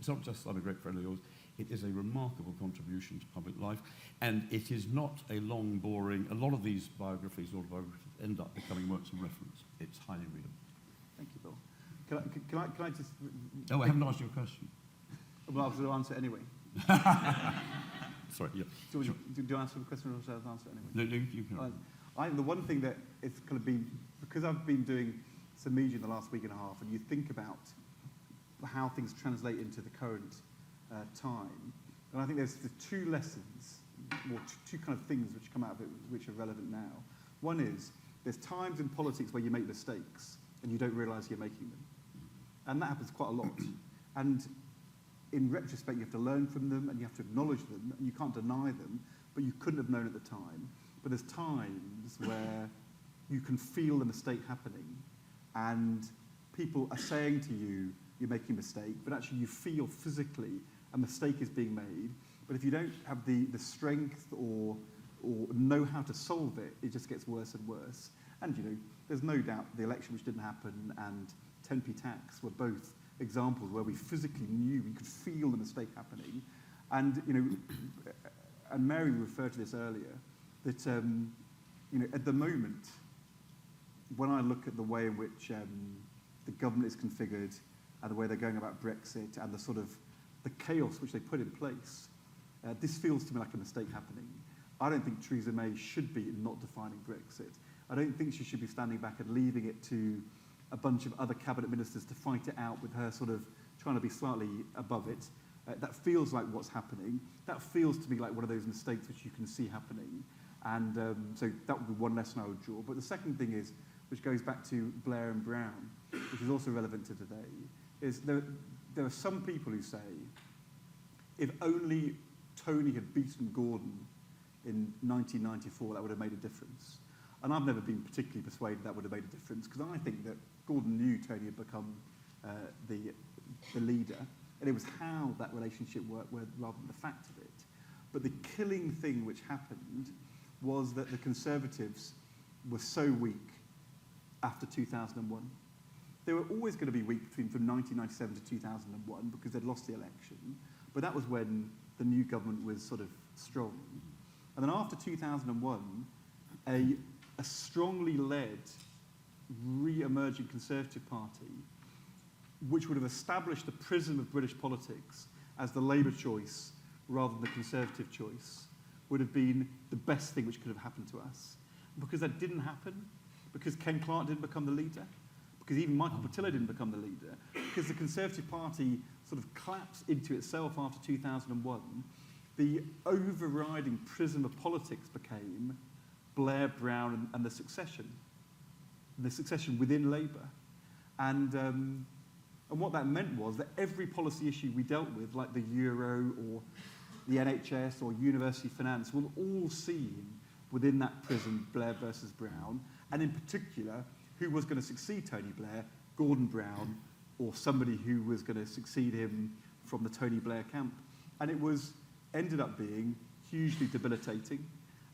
not just I'm a great friend of yours, it is a remarkable contribution to public life, and it is not a long, boring, a lot of these biographies, autobiographies, end up becoming works of reference. It's highly readable. Thank you, Bill. Can I just... Oh, I haven't asked you a question. Well, I was going to answer it anyway. Sorry, yeah. Do you answer the question or shall I answer it anyway? No, you can. The one thing that it's kind of been, because I've been doing some media in the last week and a half, and you think about how things translate into the current time, and I think there's the two lessons, or two kind of things which come out of it which are relevant now. One is, there's times in politics where you make mistakes and you don't realise you're making them. And that happens quite a lot. And in retrospect, you have to learn from them and you have to acknowledge them, and you can't deny them, but you couldn't have known at the time. But there's times where you can feel the mistake happening, and people are saying to you, you're making a mistake, but actually you feel physically a mistake is being made. But if you don't have the strength or know how to solve it, it just gets worse and worse. And, you know, there's no doubt the election which didn't happen and 10p tax were both examples where we physically knew, we could feel the mistake happening. And, you know, and Mary referred to this earlier, that, you know, at the moment, when I look at the way in which the government is configured and the way they're going about Brexit and the sort of the chaos which they put in place, this feels to me like a mistake happening. I don't think Theresa May should be not defining Brexit. I don't think she should be standing back and leaving it to a bunch of other cabinet ministers to fight it out with her sort of trying to be slightly above it. That feels like what's happening. That feels to me like one of those mistakes which you can see happening. And so that would be one lesson I would draw. But the second thing is, which goes back to Blair and Brown, which is also relevant to today, is there are some people who say, if only Tony had beaten Gordon in 1994, that would have made a difference. And I've never been particularly persuaded that would have made a difference, because I think that Gordon knew Tony had become the leader, and it was how that relationship worked rather than the fact of it. But the killing thing which happened was that the Conservatives were so weak after 2001. They were always going to be weak from 1997 to 2001 because they'd lost the election, but that was when the new government was sort of strong. And then after 2001, a strongly led, re-emerging Conservative Party, which would have established the prism of British politics as the Labour choice rather than the Conservative choice, would have been the best thing which could have happened to us. Because that didn't happen, because Ken Clarke didn't become the leader, because even Michael Portillo didn't become the leader, because the Conservative Party sort of collapsed into itself after 2001, the overriding prism of politics became Blair, Brown, and the succession within Labour. And what that meant was that every policy issue we dealt with, like the Euro or the NHS or university finance, were all seen within that prism, Blair versus Brown, and in particular, who was going to succeed Tony Blair, Gordon Brown, or somebody who was going to succeed him from the Tony Blair camp. And it ended up being hugely debilitating.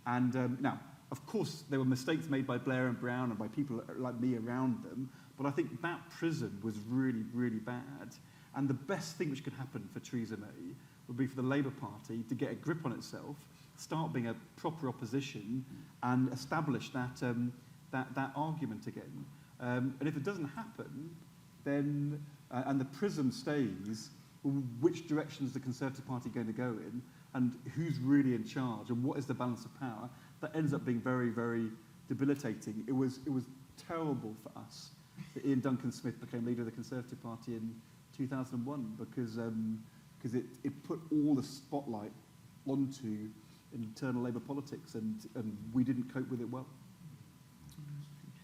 And now, of course, there were mistakes made by Blair and Brown and by people like me around them, but I think that prism was really, really bad. And the best thing which could happen for Theresa May would be for the Labour Party to get a grip on itself, start being a proper opposition, and establish that argument again. And if it doesn't happen, then, and the prism stays, which direction is the Conservative Party going to go in, and who's really in charge, and what is the balance of power, that ends up being very, very debilitating. It was terrible for us that Ian Duncan Smith became leader of the Conservative Party in 2001, because it put all the spotlight onto internal Labour politics, and we didn't cope with it well.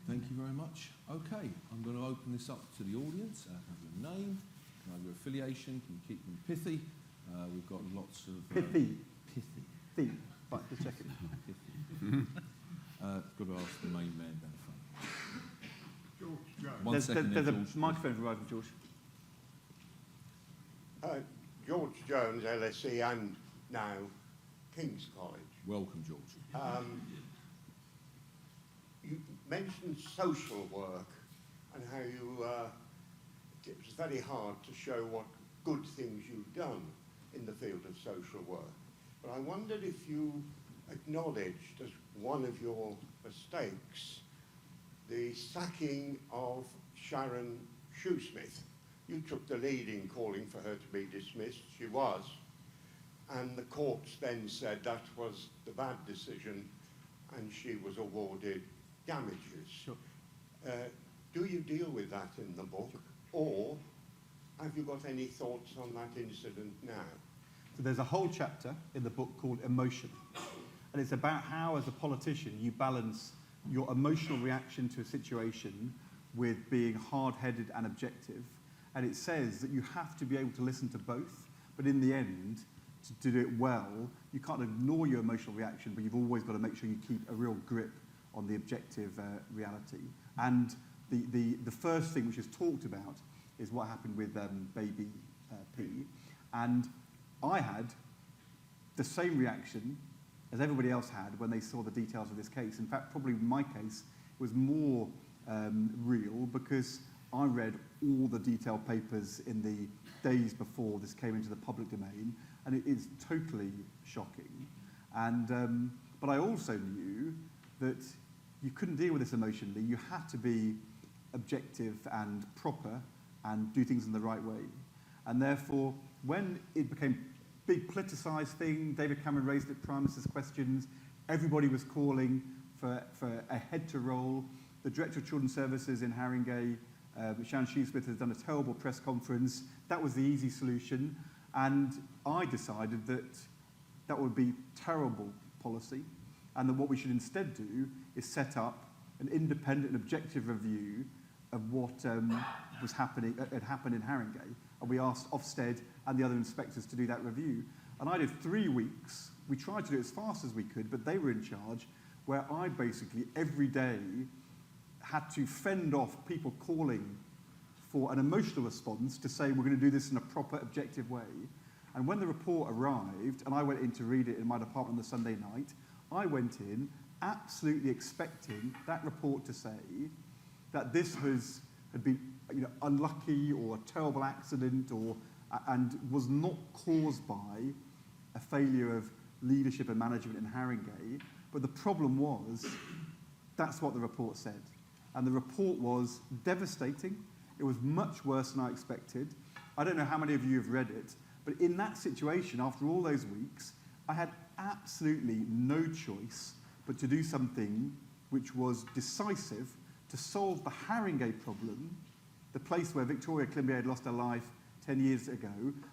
Thank you very much. Okay, I'm going to open this up to the audience. Have your name, can I have your affiliation, can you keep them pithy? We've got lots of... Pithy. Pithy. Right, just checking. Pithy. Got to ask the main man down the front. George Jones. One second There's there, a George. microphone for George. George Jones, LSE, and now King's College. Welcome, George. You mentioned social work and how it was very hard to show what good things you've done in the field of social work. But I wondered if you acknowledged as one of your mistakes the sacking of Sharon Shoesmith. You took the lead in calling for her to be dismissed. She was. And the courts then said that was the bad decision, and she was awarded damages. Sure. Do you deal with that in the book, or have you got any thoughts on that incident now? So there's a whole chapter in the book called Emotion. And it's about how, as a politician, you balance your emotional reaction to a situation with being hard-headed and objective. And it says that you have to be able to listen to both, but in the end, to do it well, you can't ignore your emotional reaction, but you've always got to make sure you keep a real grip on the objective reality. And the first thing which is talked about is what happened with baby P. And I had the same reaction as everybody else had when they saw the details of this case. In fact, probably in my case, it was more real because I read all the detailed papers in the days before this came into the public domain, and it is totally shocking. And but I also knew that you couldn't deal with this emotionally. You had to be objective and proper and do things in the right way. And therefore, when it became a big politicised thing, David Cameron raised it, Prime Minister's questions, everybody was calling for a head to roll. The Director of Children's Services in Haringey, Sharon Shoesmith, has done a terrible press conference. That was the easy solution. And I decided that that would be terrible policy, and that what we should instead do is set up an independent and objective review of what was happening, had happened in Haringey. And we asked Ofsted and the other inspectors to do that review. And I did 3 weeks. We tried to do it as fast as we could, but they were in charge, where I basically every day had to fend off people calling for an emotional response to say we're going to do this in a proper, objective way. And when the report arrived, and I went in to read it in my department on the Sunday night, I went in absolutely expecting that report to say that this had been unlucky or a terrible accident and was not caused by a failure of leadership and management in Haringey. But the problem was, that's what the report said. And the report was devastating. It was much worse than I expected. I don't know how many of you have read it, but in that situation, after all those weeks, I had absolutely no choice but to do something which was decisive to solve the Haringey problem, the place where Victoria Climbié had lost her life 10 years ago,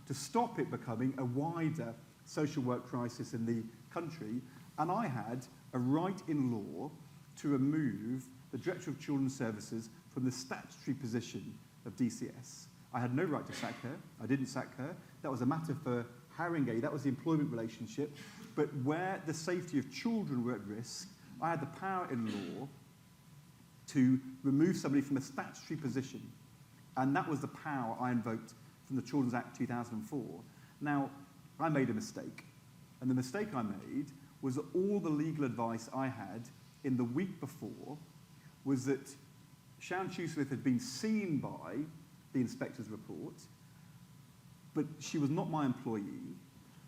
to stop it becoming a wider social work crisis in the country. And I had a right in law to remove the Director of Children's Services from the statutory position of DCS. I had no right to sack her. I didn't sack her. That was a matter for Haringey. That was the employment relationship. But where the safety of children were at risk, I had the power in law to remove somebody from a statutory position. And that was the power I invoked from the Children's Act 2004. Now, I made a mistake. And the mistake I made was that all the legal advice I had in the week before was that Sharon Shoesmith had been seen by the inspector's report, but she was not my employee,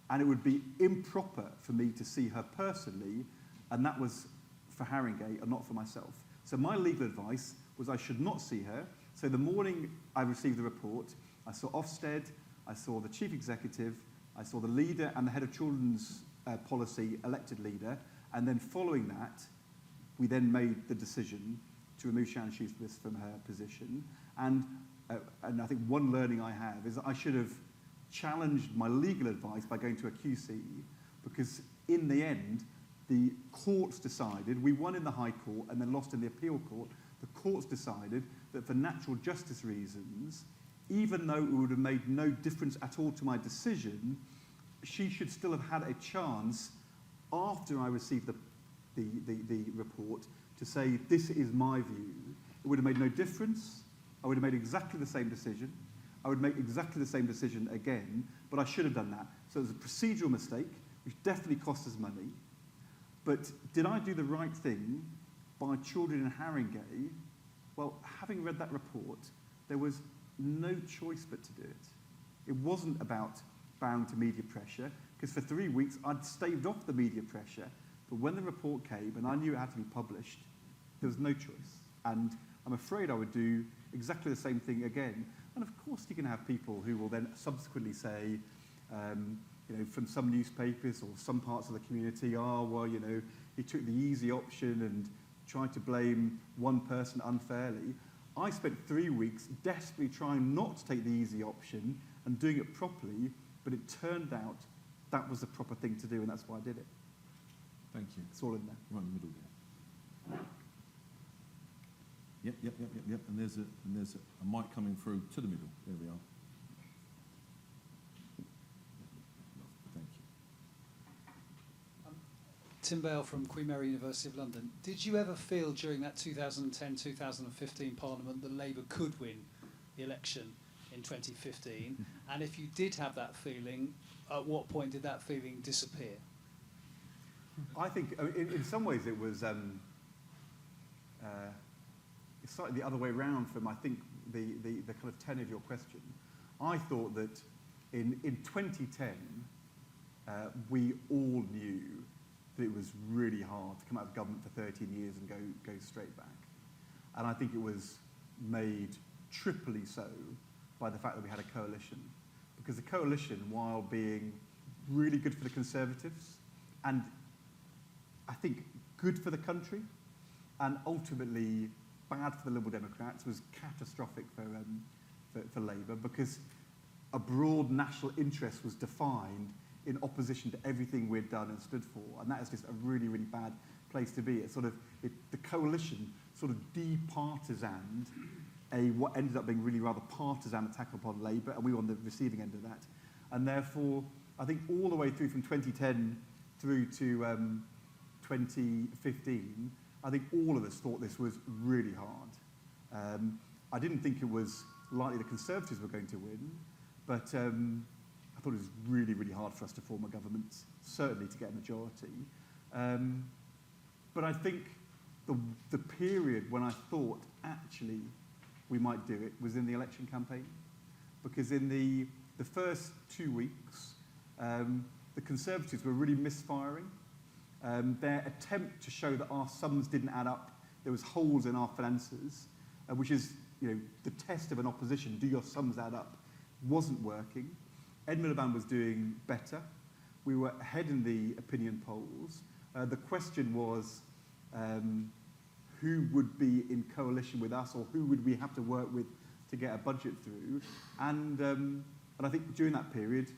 and it would be improper for me to see her personally, and that was for Haringey and not for myself. So my legal advice was I should not see her. So the morning I received the report, I saw Ofsted, I saw the chief executive, I saw the leader and the head of children's policy, elected leader, and then following that, we then made the decision to remove Sharon Shoesmith from her position. And I think one learning I have is that I should have challenged my legal advice by going to a QC, because in the end, the courts decided, we won in the High Court and then lost in the appeal court, the courts decided that for natural justice reasons, even though it would have made no difference at all to my decision, she should still have had a chance after I received the report to say, this is my view. It would have made no difference. I would have made exactly the same decision. I would make exactly the same decision again, but I should have done that. So it was a procedural mistake, which definitely cost us money. But did I do the right thing by children in Haringey? Well, having read that report, there was no choice but to do it. It wasn't about bowing to media pressure, because for 3 weeks I'd staved off the media pressure. But when the report came and I knew it had to be published, there was no choice. And I'm afraid I would do exactly the same thing again. And of course you can have people who will then subsequently say, from some newspapers or some parts of the community, he took the easy option and tried to blame one person unfairly. I spent 3 weeks desperately trying not to take the easy option and doing it properly, but it turned out that was the proper thing to do, and that's why I did it. Thank you. It's all in there. Right in the middle there. Yep. And there's a mic coming through to the middle. There we are. Thank you. Tim Bale from Queen Mary University of London. Did you ever feel during that 2010-2015 Parliament that Labour could win the election in 2015? And if you did have that feeling, at what point did that feeling disappear? I think, in some ways, it was it's slightly the other way around from, I think, the kind of tenor of your question. I thought that in 2010, we all knew that it was really hard to come out of government for 13 years and go straight back. And I think it was made triply so by the fact that we had a coalition. Because the coalition, while being really good for the Conservatives and I think good for the country and ultimately bad for the Liberal Democrats, was catastrophic for Labour, because a broad national interest was defined in opposition to everything we'd done and stood for, and that is just a really, really bad place to be. The coalition sort of departisaned what ended up being really rather partisan attack upon Labour, and we were on the receiving end of that. And therefore, I think all the way through from 2010 through to 2015, I think all of us thought this was really hard. I didn't think it was likely the Conservatives were going to win, but I thought it was really, really hard for us to form a government, certainly to get a majority. But I think the period when I thought actually we might do it was in the election campaign, because in the first 2 weeks, the Conservatives were really misfiring. Their attempt to show that our sums didn't add up, there was holes in our finances, which is, the test of an opposition, do your sums add up, wasn't working. Ed Miliband was doing better. We were ahead in the opinion polls. The question was, who would be in coalition with us, or who would we have to work with to get a budget through? And I think during that period,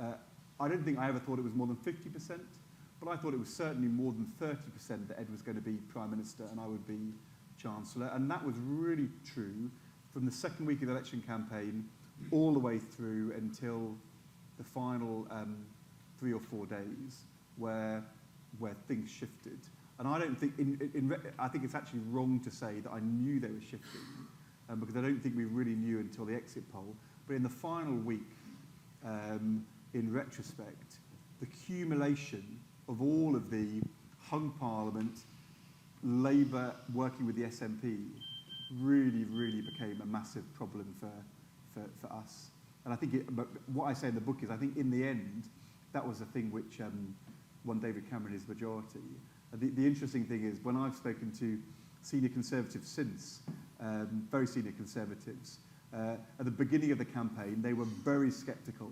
I don't think I ever thought it was more than 50%, but I thought it was certainly more than 30% that Ed was going to be Prime Minister and I would be Chancellor. And that was really true from the second week of the election campaign all the way through until the final 3 or 4 days where things shifted. And I don't think, I think it's actually wrong to say that I knew they were shifting, because I don't think we really knew until the exit poll. But in the final week, in retrospect, the accumulation of all of the hung Parliament, Labour working with the SNP, really, really became a massive problem for us. And I think but what I say in the book is, I think in the end, that was the thing which won David Cameron his majority. The interesting thing is, when I've spoken to senior Conservatives since, very senior Conservatives, at the beginning of the campaign, they were very sceptical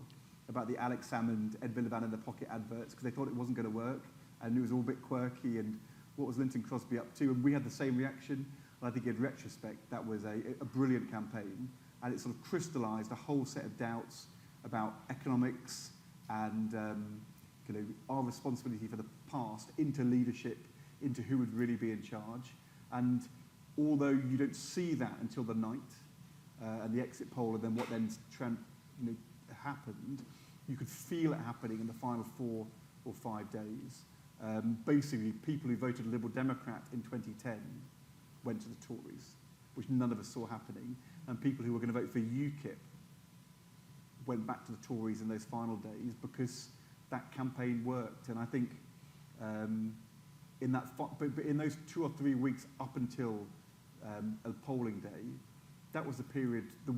about the Alex Salmond, Ed Miliband in the pocket adverts, because they thought it wasn't going to work, and it was all a bit quirky, and what was Linton Crosby up to? And we had the same reaction. And I think in retrospect, that was a brilliant campaign, and it sort of crystallised a whole set of doubts about economics and our responsibility for the past into leadership, into who would really be in charge. And although you don't see that until the night and the exit poll, and then what then happened, you could feel it happening in the final 4 or 5 days. Basically, people who voted Liberal Democrat in 2010 went to the Tories, which none of us saw happening, and people who were going to vote for UKIP went back to the Tories in those final days because that campaign worked. And I think in those 2 or 3 weeks up until a polling day, that was the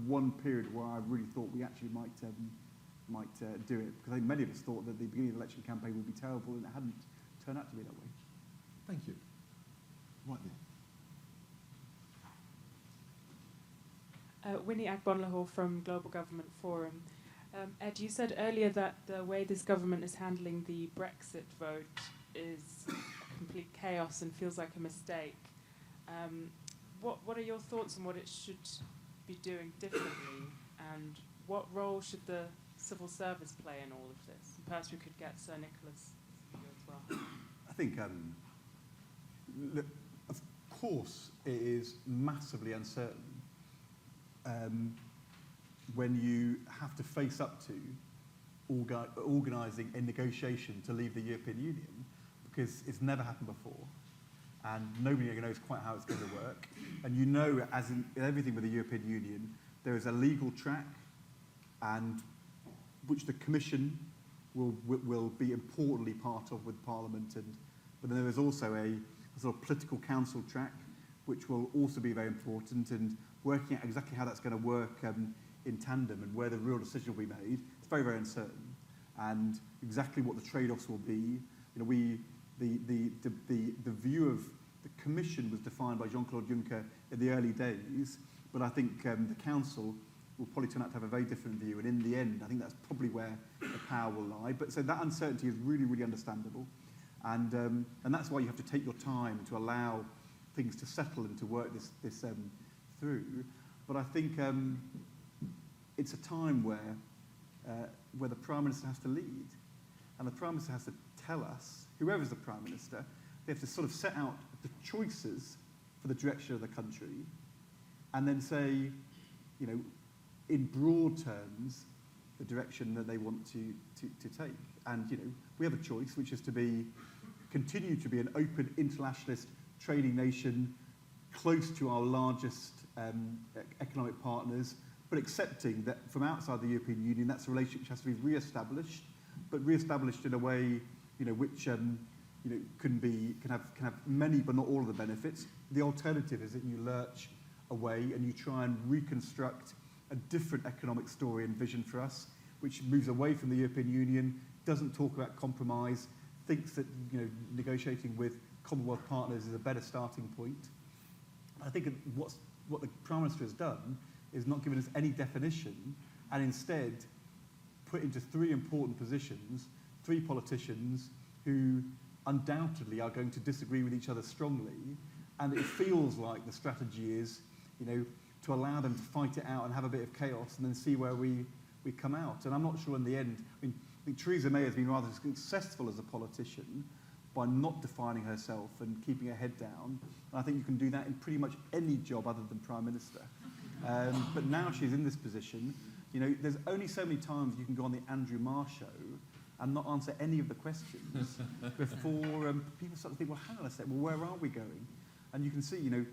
one period where I really thought we actually might do it, because I think many of us thought that the beginning of the election campaign would be terrible, and it hadn't turned out to be that way. Thank you. Right there. Winnie Agbonlahor from Global Government Forum. Ed, you said earlier that the way this government is handling the Brexit vote is complete chaos and feels like a mistake. what are your thoughts on what it should be doing differently, and what role should the civil service play in all of this? And perhaps we could get Sir Nicholas here as well. I think, look, of course, it is massively uncertain when you have to face up to organising a negotiation to leave the European Union, because it's never happened before, and nobody knows quite how it's going to work. And you know, as in everything with the European Union, there is a legal track, and which the Commission will be importantly part of with Parliament, but then there is also a sort of political council track, which will also be very important, and working out exactly how that's going to work in tandem and where the real decision will be made. It's very, very uncertain, and exactly what the trade-offs will be. You know, the view of the Commission was defined by Jean-Claude Juncker in the early days, but I think the Council will probably turn out to have a very different view, and in the end, I think that's probably where the power will lie. But so that uncertainty is really, really understandable, and that's why you have to take your time to allow things to settle and to work this through. But I think it's a time where the Prime Minister has to lead, and the Prime Minister has to tell us, whoever's the Prime Minister, they have to sort of set out the choices for the direction of the country, and then say, you know, in broad terms, the direction that they want to take. And, you know, we have a choice, which is to continue to be an open internationalist trading nation, close to our largest economic partners, but accepting that from outside the European Union, that's a relationship which has to be re-established, but re-established in a way, you know, which you know, can have many but not all of the benefits. The alternative is that you lurch away and you try and reconstruct a different economic story and vision for us, which moves away from the European Union, doesn't talk about compromise, thinks that, you know, negotiating with Commonwealth partners is a better starting point. I think what the Prime Minister has done is not given us any definition, and instead put into three important positions, three politicians who undoubtedly are going to disagree with each other strongly, and it feels like the strategy is, you know, to allow them to fight it out and have a bit of chaos and then see where we come out. And I'm not sure in the end, I think Theresa May has been rather successful as a politician by not defining herself and keeping her head down. And I think you can do that in pretty much any job other than Prime Minister. But now she's in this position, you know, there's only so many times you can go on the Andrew Marr show and not answer any of the questions before people start to think, well, hang on a sec, well, where are we going? And you can see, you know,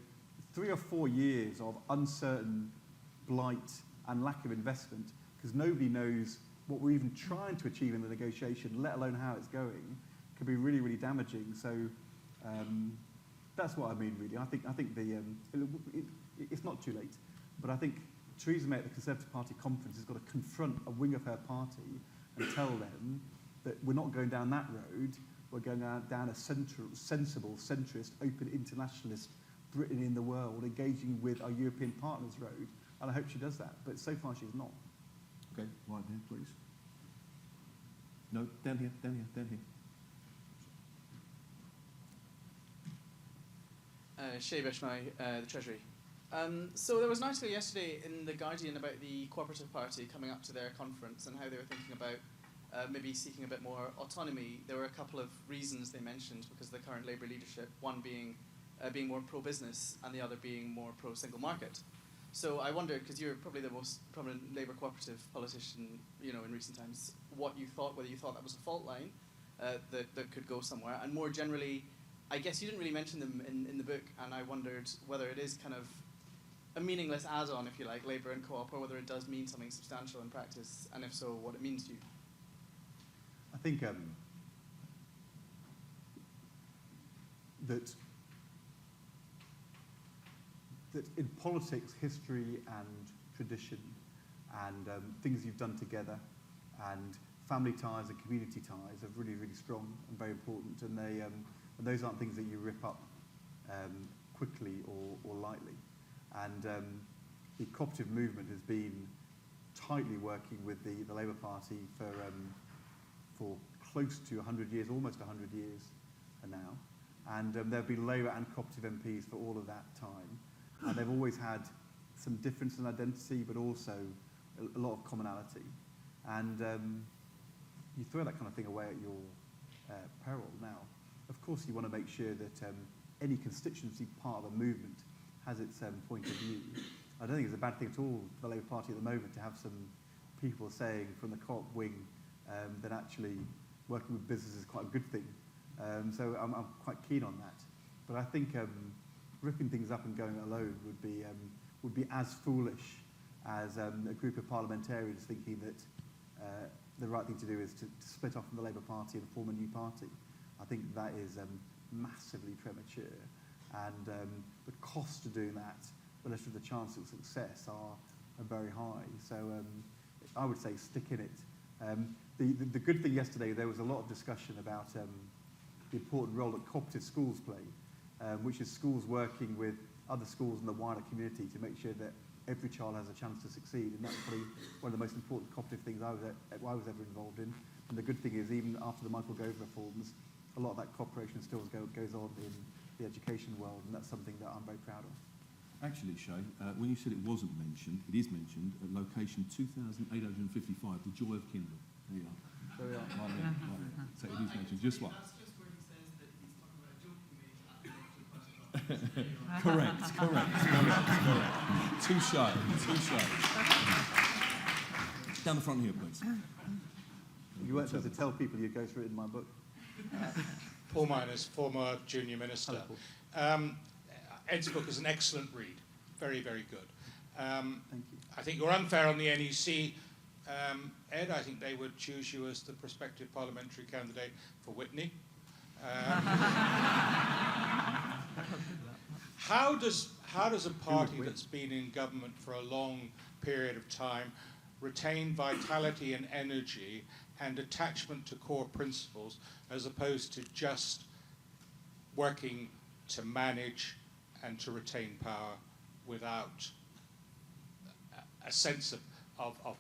3 or 4 years of uncertain blight and lack of investment, because nobody knows what we're even trying to achieve in the negotiation, let alone how it's going, can be really, really damaging. So that's what I mean, really. I think it's not too late, but I think Theresa May at the Conservative Party conference has got to confront a wing of her party and tell them that we're not going down that road, we're going down a sensible, centrist, open internationalist, Britain in the world, engaging with our European partners road, and I hope she does that, but so far she's not. Okay, right there, please. No, down here, down here, down here. Shay Bishmai, the Treasury. So there was an article yesterday in The Guardian about the Cooperative Party coming up to their conference and how they were thinking about maybe seeking a bit more autonomy. There were a couple of reasons they mentioned because of the current Labour leadership, one being more pro-business and the other being more pro-single market. So I wondered, because you're probably the most prominent Labour cooperative politician, you know, in recent times, what you thought, whether you thought that was a fault line that could go somewhere, and more generally, I guess you didn't really mention them in the book, and I wondered whether it is kind of a meaningless add-on, if you like, Labour and co-op, or whether it does mean something substantial in practice, and if so, what it means to you. I think that in politics, history and tradition and things you've done together and family ties and community ties are really, really strong and very important, and and those aren't things that you rip up quickly or lightly. And the cooperative movement has been tightly working with the Labour Party for close to 100 years, almost 100 years now. And there have been Labour and cooperative MPs for all of that time. and they've always had some difference in identity, but also a lot of commonality. And you throw that kind of thing away at your peril now. Of course, you want to make sure that any constituency part of a movement has its point of view. I don't think it's a bad thing at all for the Labour Party at the moment to have some people saying from the co-op wing that actually working with business is quite a good thing. So I'm quite keen on that. But I think ripping things up and going alone would be as foolish as a group of parliamentarians thinking that the right thing to do is to split off from the Labour Party and form a new party. I think that is massively premature, and the cost of doing that, relative to the chance of success, are very high. So I would say stick in it. The good thing yesterday, there was a lot of discussion about the important role that cooperative schools play, which is schools working with other schools in the wider community to make sure that every child has a chance to succeed. And that's probably one of the most important cooperative things I was ever involved in. And the good thing is, even after the Michael Gove reforms, a lot of that cooperation still goes on in the education world, and that's something that I'm very proud of. Actually, Shay, when you said it wasn't mentioned, it is mentioned at location 2,855, the Joy of Kindle. There you are. There we are. Right there, right there. So it is mentioned, just like. That's just where he says that he's talking about a joking me at the Correct. Touche. Down the front here, please. You weren't supposed to tell people you'd go through it in my book. Paul Miners, former junior minister. Ed's book is an excellent read. Very, very good. Thank you. I think you're unfair on the NEC. Ed, I think they would choose you as the prospective parliamentary candidate for Whitney. How does a party that's been in government for a long period of time retain vitality and energy and attachment to core principles as opposed to just working to manage and to retain power without a sense of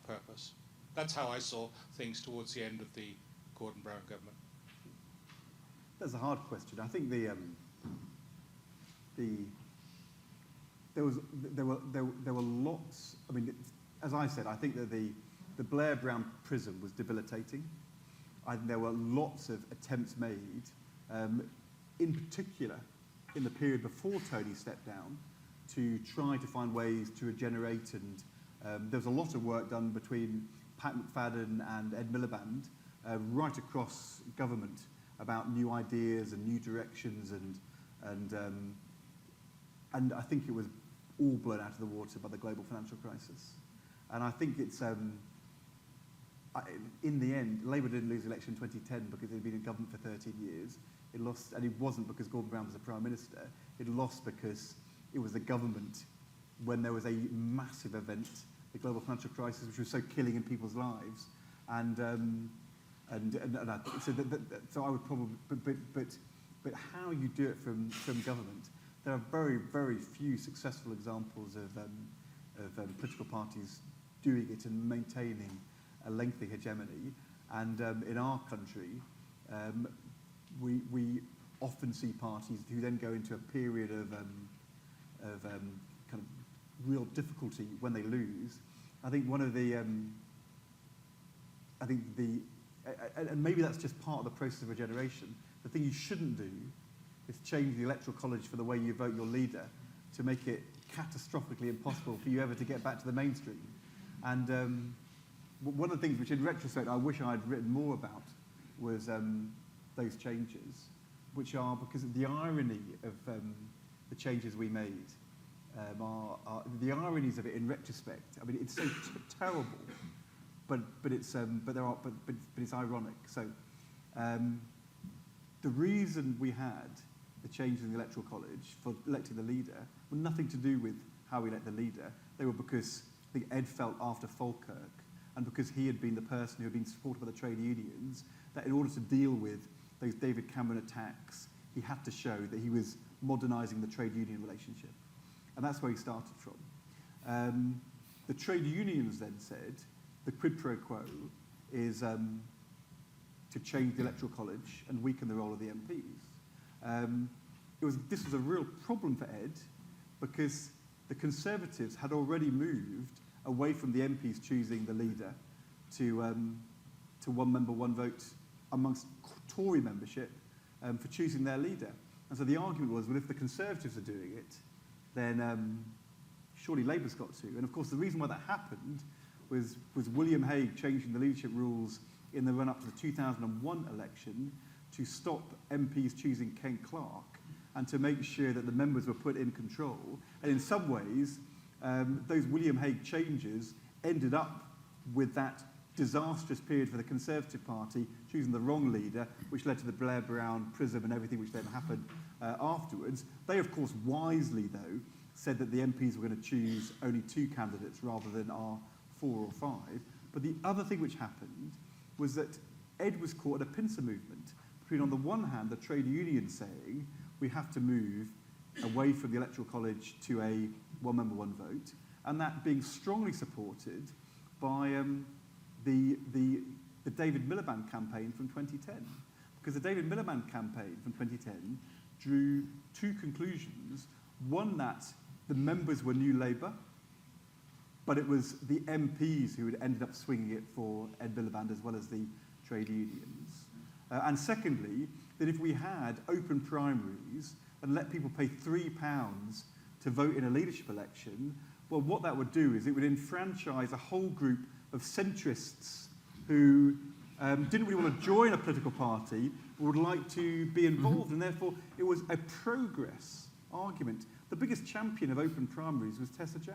purpose? That's how I saw things towards the end of the Gordon Brown government. That's a hard question. I think there were lots. I mean, as I said, I think that the Blair Brown prism was debilitating. I think there were lots of attempts made, in particular, in the period before Tony stepped down, to try to find ways to regenerate. And there was a lot of work done between Pat McFadden and Ed Miliband, right across government, about new ideas and new directions, and I think it was all blown out of the water by the global financial crisis. And I think it's, in the end, Labour didn't lose the election in 2010 because it had been in government for 13 years. It lost, and it wasn't because Gordon Brown was the Prime Minister. It lost because it was the government when there was a massive event, the global financial crisis, which was so killing in people's lives. So I would probably, but how you do it from government, there are very, very few successful examples of political parties doing it and maintaining a lengthy hegemony. And in our country, we often see parties who then go into a period of kind of real difficulty when they lose. I think one of the, and maybe that's just part of the process of regeneration. The thing you shouldn't do is change the electoral college for the way you vote your leader to make it catastrophically impossible for you ever to get back to the mainstream. And one of the things which, in retrospect, I wish I'd written more about was those changes, which are because of the irony of the changes we made. The ironies of it in retrospect. I mean, it's so terrible, but it's ironic. So the reason we had the changes in the electoral college for electing the leader were nothing to do with how we elect the leader. They were because I think Ed felt after Falkirk, and because he had been the person who had been supported by the trade unions, that in order to deal with those David Cameron attacks, he had to show that he was modernising the trade union relationship. And that's where he started from. The trade unions then said the quid pro quo is to change the electoral college and weaken the role of the MPs. This was a real problem for Ed because the Conservatives had already moved away from the MPs choosing the leader to one member, one vote amongst Tory membership for choosing their leader. And so the argument was, well, if the Conservatives are doing it, then surely Labour's got to. And of course, the reason why that happened was William Hague changing the leadership rules in the run-up to the 2001 election to stop MPs choosing Ken Clarke and to make sure that the members were put in control. And in some ways, those William Hague changes ended up with that disastrous period for the Conservative Party, choosing the wrong leader, which led to the Blair-Brown Prism and everything which then happened afterwards. They, of course, wisely, though, said that the MPs were going to choose only 2 candidates rather than our 4 or 5. But the other thing which happened was that Ed was caught in a pincer movement between, on the one hand, the trade union saying we have to move away from the Electoral College to a one member, one vote, and that being strongly supported by the David Miliband campaign from 2010. Because the David Miliband campaign from 2010 drew 2 conclusions. One, that the members were New Labour, but it was the MPs who had ended up swinging it for Ed Miliband as well as the trade unions. And secondly, that if we had open primaries and let people pay £3 to vote in a leadership election, well, what that would do is it would enfranchise a whole group of centrists who didn't really want to join a political party, but would like to be involved, and therefore it was a progress argument. The biggest champion of open primaries was Tessa Jow.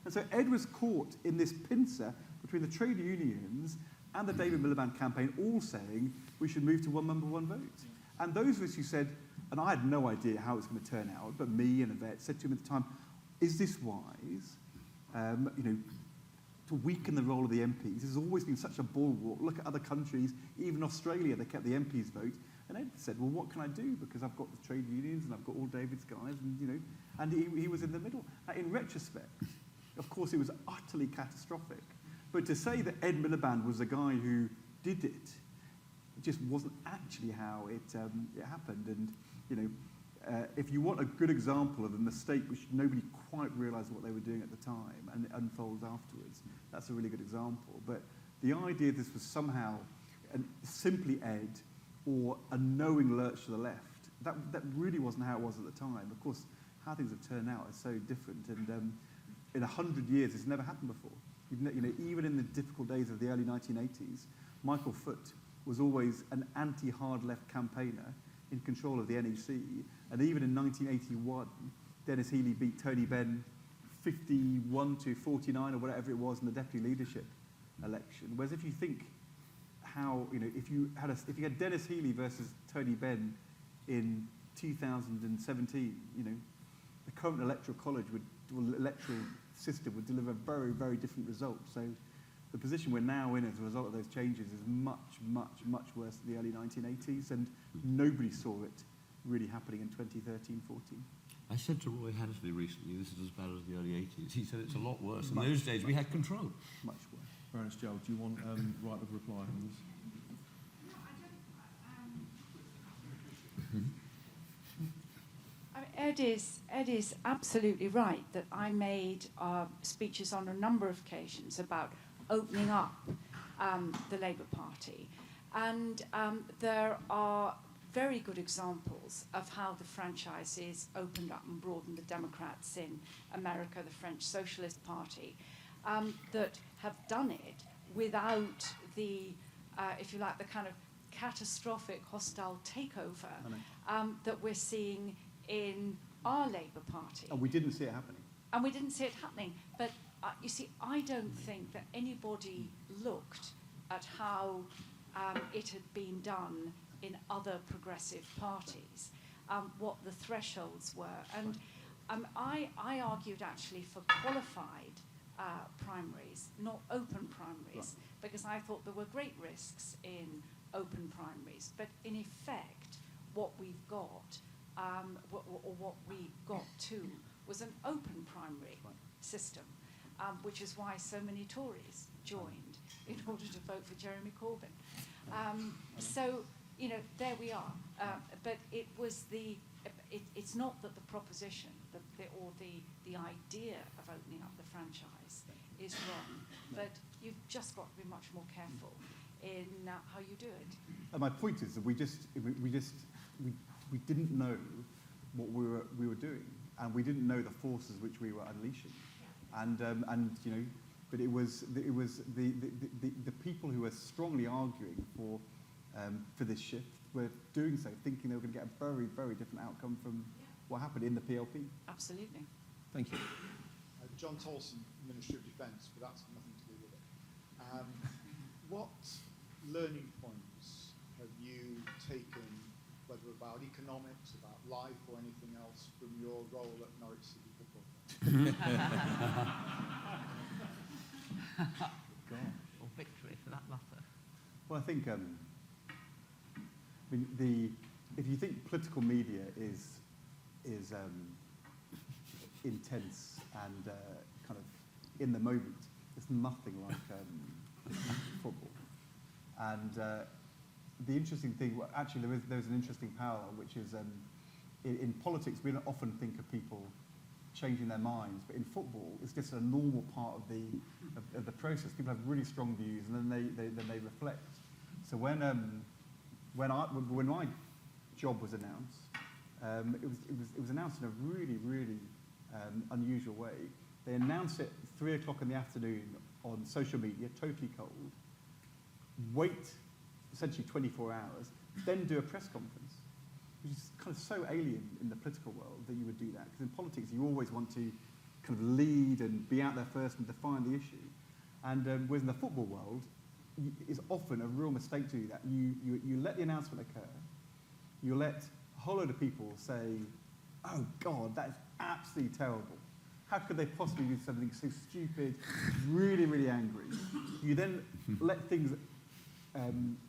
And so Ed was caught in this pincer between the trade unions and the David Miliband campaign, all saying we should move to one member, one vote. And those of us who said, and I had no idea how it was going to turn out, but me and Yvette said to him at the time, is this wise? To weaken the role of the MPs. This has always been such a bulwark. Look at other countries, even Australia, they kept the MPs vote. And Ed said, well, what can I do? Because I've got the trade unions and I've got all David's guys, and he was in the middle. In retrospect, of course, it was utterly catastrophic. But to say that Ed Miliband was the guy who did it just wasn't actually how it happened. And, if you want a good example of a mistake which nobody quite realised what they were doing at the time and it unfolds afterwards, that's a really good example. But the idea this was somehow simply Ed or a knowing lurch to the left, that really wasn't how it was at the time. Of course, how things have turned out is so different. And in 100 years, it's never happened before. Even in the difficult days of the early 1980s, Michael Foot was always an anti-hard left campaigner in control of the NEC. And even in 1981, Dennis Healey beat Tony Benn 51 to 49 or whatever it was in the deputy leadership election. Whereas if you think how, if you had Dennis Healey versus Tony Benn in 2017, the current electoral college electoral system would deliver very, very different results. So the position we're now in as a result of those changes is much, much, much worse than the early 1980s, and nobody saw it really happening in 2013-14. I said to Roy Hattersley recently, this is as bad as the early 80s. He said it's a lot worse. In those days, we had control. Much worse. Baroness Joe, do you want right of reply on this? Ed is absolutely right that I made speeches on a number of occasions about opening up the Labour Party. And there are very good examples of how the franchises opened up and broadened the Democrats in America, the French Socialist Party, that have done it without the, if you like, the kind of catastrophic hostile takeover that we're seeing in our Labour Party. And we didn't see it happening. And we didn't see it happening. But you see, I don't think that anybody looked at how it had been done in other progressive parties, what the thresholds were. And I argued actually for qualified primaries, not open primaries, because I thought there were great risks in open primaries. But in effect, what we've got, or what we got to, was an open primary system, which is why so many Tories joined in order to vote for Jeremy Corbyn. So, there we are. But it was it's not that the proposition or the idea of opening up the franchise is wrong, but you've just got to be much more careful in how you do it. And my point is that we didn't know what we were doing, and we didn't know the forces which we were unleashing, and you know, but it was the people who were strongly arguing for this shift were doing so, thinking they were going to get a very, very different outcome from what happened in the PLP. Absolutely. Thank you. John Tolson, Ministry of Defence, but that's nothing to do with it. What learning points have you taken, whether about economics, about life, or anything else, from your role at Norwich City Football Club? Or victory, for that matter. Well, I think if you think political media is intense and kind of in the moment, it's nothing like football. And the interesting thing, well, actually, there's an interesting parallel, which is in politics we don't often think of people changing their minds, but in football it's just a normal part of the process. People have really strong views, and then they reflect. So when my job was announced, it was announced in a really, really unusual way. They announced it at 3 o'clock in the afternoon on social media, totally cold. Wait essentially 24 hours, then do a press conference, which is kind of so alien in the political world that you would do that. Because in politics, you always want to kind of lead and be out there first and define the issue. And whereas in the football world, it's often a real mistake to do that. You let the announcement occur, you let a whole load of people say, oh God, that is absolutely terrible. How could they possibly do something so stupid, really, really angry? You then let things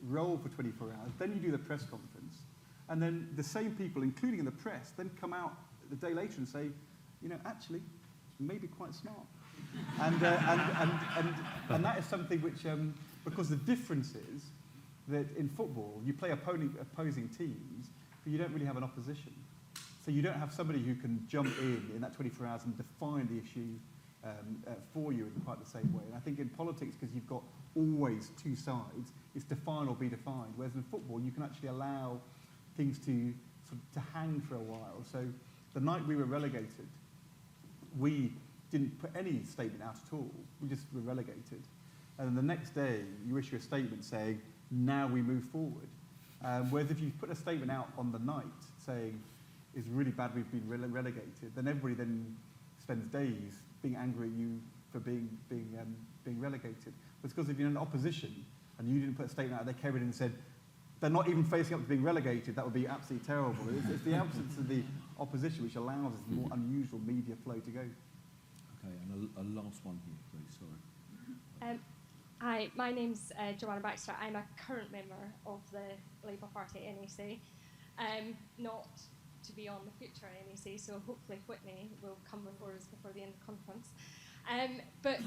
roll for 24 hours, then you do the press conference, and then the same people, including in the press, then come out the day later and say, you know, actually, maybe quite smart. And that is something which, because the difference is that in football, you play opposing teams, but you don't really have an opposition. So you don't have somebody who can jump in that 24 hours and define the issue for you in quite the same way. And I think in politics, because you've got always two sides, it's define or be defined. Whereas in football, you can actually allow things to hang for a while. So the night we were relegated, we didn't put any statement out at all. We just were relegated. And then the next day, you issue a statement saying, now we move forward. Whereas if you put a statement out on the night saying, it's really bad we've been relegated, then everybody then spends days being angry at you for being relegated. But it's because if you're in opposition and you didn't put a statement out, they came in and said, they're not even facing up to being relegated, that would be absolutely terrible. It's the absence of the opposition which allows this more unusual media flow to go. Okay, and a last one here, please, sorry. Hi, my name's Joanna Baxter. I'm a current member of the Labour Party NEC. Not to be on the future NEC, so hopefully Whitney will come before us before the end of the conference. But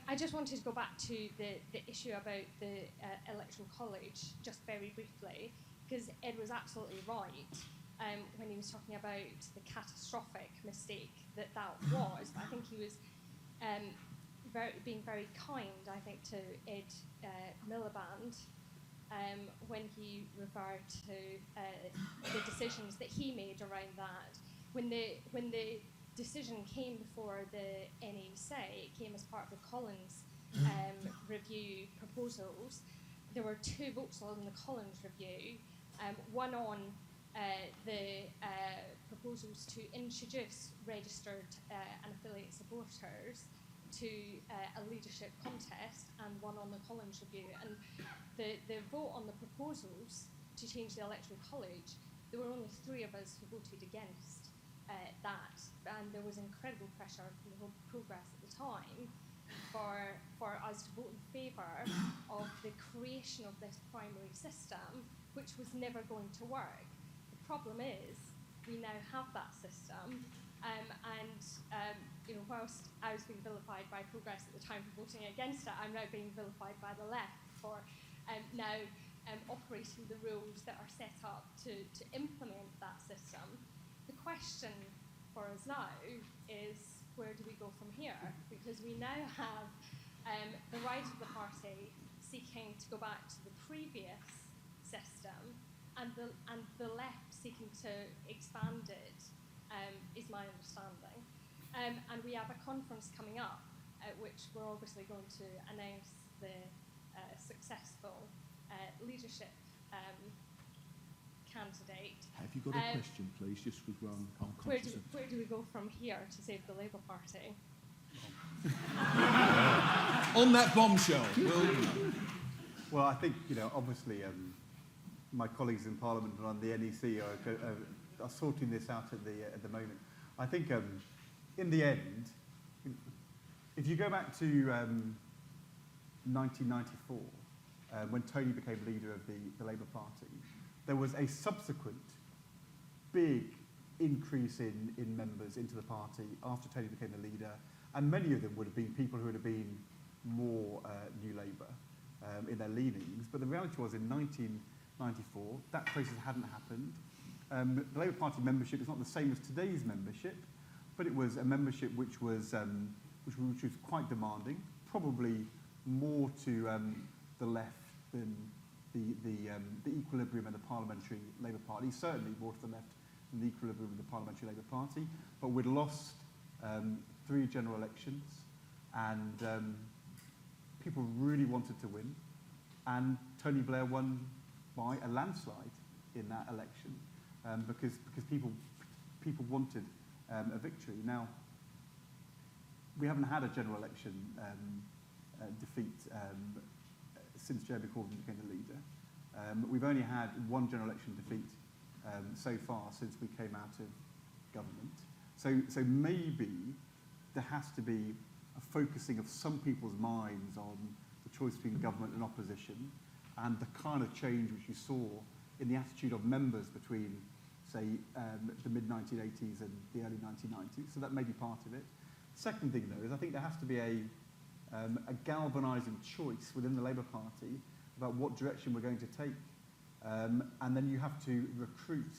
I just wanted to go back to the issue about the electoral college just very briefly, because Ed was absolutely right when he was talking about the catastrophic mistake that was. But I think he was being very kind, I think, to Ed Miliband when he referred to the decisions that he made around that. When the decision came before the NEC, it came as part of the Collins review proposals. There were 2 votes on the Collins review, one on the proposals to introduce registered and affiliate supporters to a leadership contest, and one on the Collins review. And the vote on the proposals to change the electoral college, there were only 3 of us who voted against that, and there was incredible pressure from the whole Progress at the time for us to vote in favour of the creation of this primary system, which was never going to work. The problem is, we now have that system, and you know, whilst I was being vilified by Progress at the time for voting against it, I'm now being vilified by the left for now operating the rules that are set up to implement that system. The question for us now is, where do we go from here? Because we now have the right of the party seeking to go back to the previous system, and the left seeking to expand it, is my understanding. And we have a conference coming up at which we're obviously going to announce the successful leadership candidate. Have you got a question, please? Just because I'm conscious of... Where do we go from here to save the Labour Party? On that bombshell. Well, I think, obviously my colleagues in Parliament and on the NEC are sorting this out at the moment. I think in the end, if you go back to 1994, when Tony became leader of the Labour Party, there was a subsequent big increase in members into the party after Tony became the leader, and many of them would have been people who would have been more New Labour in their leanings. But the reality was, in 1994, that process hadn't happened. The Labour Party membership is not the same as today's membership, but it was a membership which was quite demanding, probably more to the left than the equilibrium of the parliamentary Labour Party, certainly more to the left than the equilibrium of the parliamentary Labour Party. But we'd lost 3 general elections, and people really wanted to win, and Tony Blair won by a landslide in that election, because people wanted a victory. Now, we haven't had a general election defeat since Jeremy Corbyn became the leader. We've only had 1 general election defeat so far since we came out of government. So maybe there has to be a focusing of some people's minds on the choice between government and opposition, and the kind of change which you saw in the attitude of members between, say, the mid-1980s and the early 1990s. So that may be part of it. Second thing, though, is I think there has to be a galvanising choice within the Labour Party about what direction we're going to take. And then you have to recruit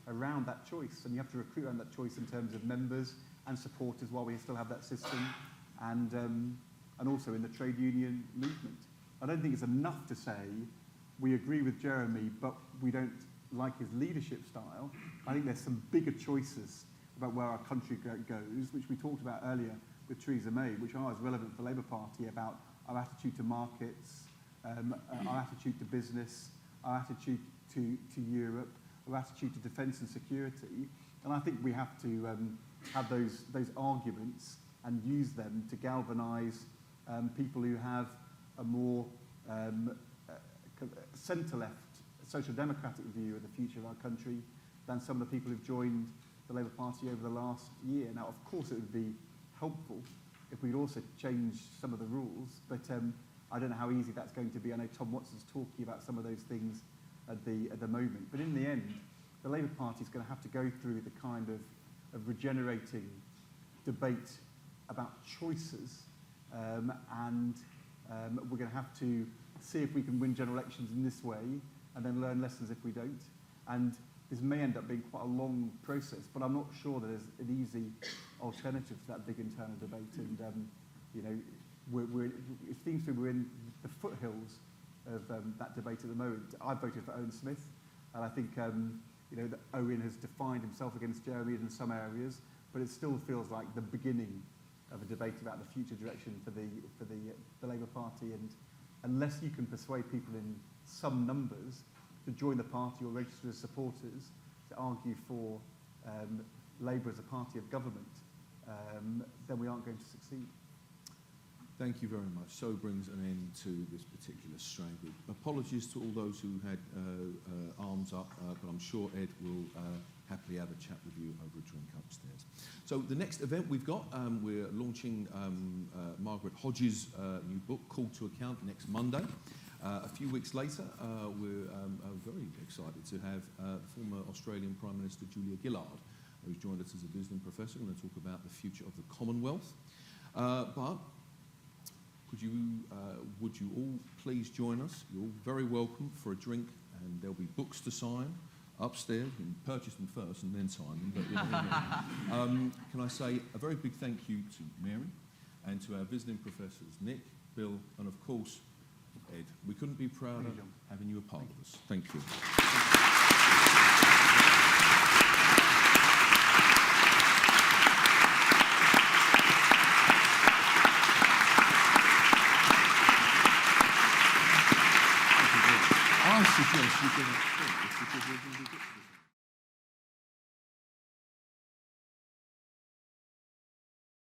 around that choice, and you have to recruit around that choice in terms of members and supporters while we still have that system, and also in the trade union movement. I don't think it's enough to say we agree with Jeremy, but we don't like his leadership style. I think there's some bigger choices about where our country goes, which we talked about earlier with Theresa May, which are as relevant for the Labour Party, about our attitude to markets, our attitude to business, our attitude to Europe, our attitude to defence and security. And I think we have to have those arguments and use them to galvanise people who have a more centre-left, social democratic view of the future of our country than some of the people who've joined the Labour Party over the last year. Now, of course, it would be helpful if we'd also change some of the rules, but I don't know how easy that's going to be. I know Tom Watson's talking about some of those things at the moment. But in the end, the Labour Party is going to have to go through the kind of regenerating debate about choices, and we're going to have to see if we can win general elections in this way, and then learn lessons if we don't. And this may end up being quite a long process, but I'm not sure that there's an easy alternative to that big internal debate. And it seems to be we're in the foothills of that debate at the moment. I voted for Owen Smith, and I think that Owen has defined himself against Jeremy in some areas, but it still feels like the beginning of a debate about the future direction for the Labour Party. And unless you can persuade people in some numbers to join the party or register as supporters to argue for Labour as a party of government, then we aren't going to succeed. Thank you very much. So brings an end to this particular Strand group. Apologies to all those who had arms up, but I'm sure Ed will happily have a chat with you over a drink upstairs. So the next event we've got, we're launching Margaret Hodges' new book, Called to Account, next Monday. A few weeks later, we're very excited to have former Australian Prime Minister Julia Gillard, who's joined us as a visiting professor, going to talk about the future of the Commonwealth. But would you all please join us? You're all very welcome for a drink, and there'll be books to sign. upstairs. You can purchase them first and then sign them. But, you know, can I say a very big thank you to Mary and to our visiting professors, Nick, Bill, and of course, Ed. We couldn't be prouder having you a part of us. Thank you. I suggest you get upstairs because we're going to be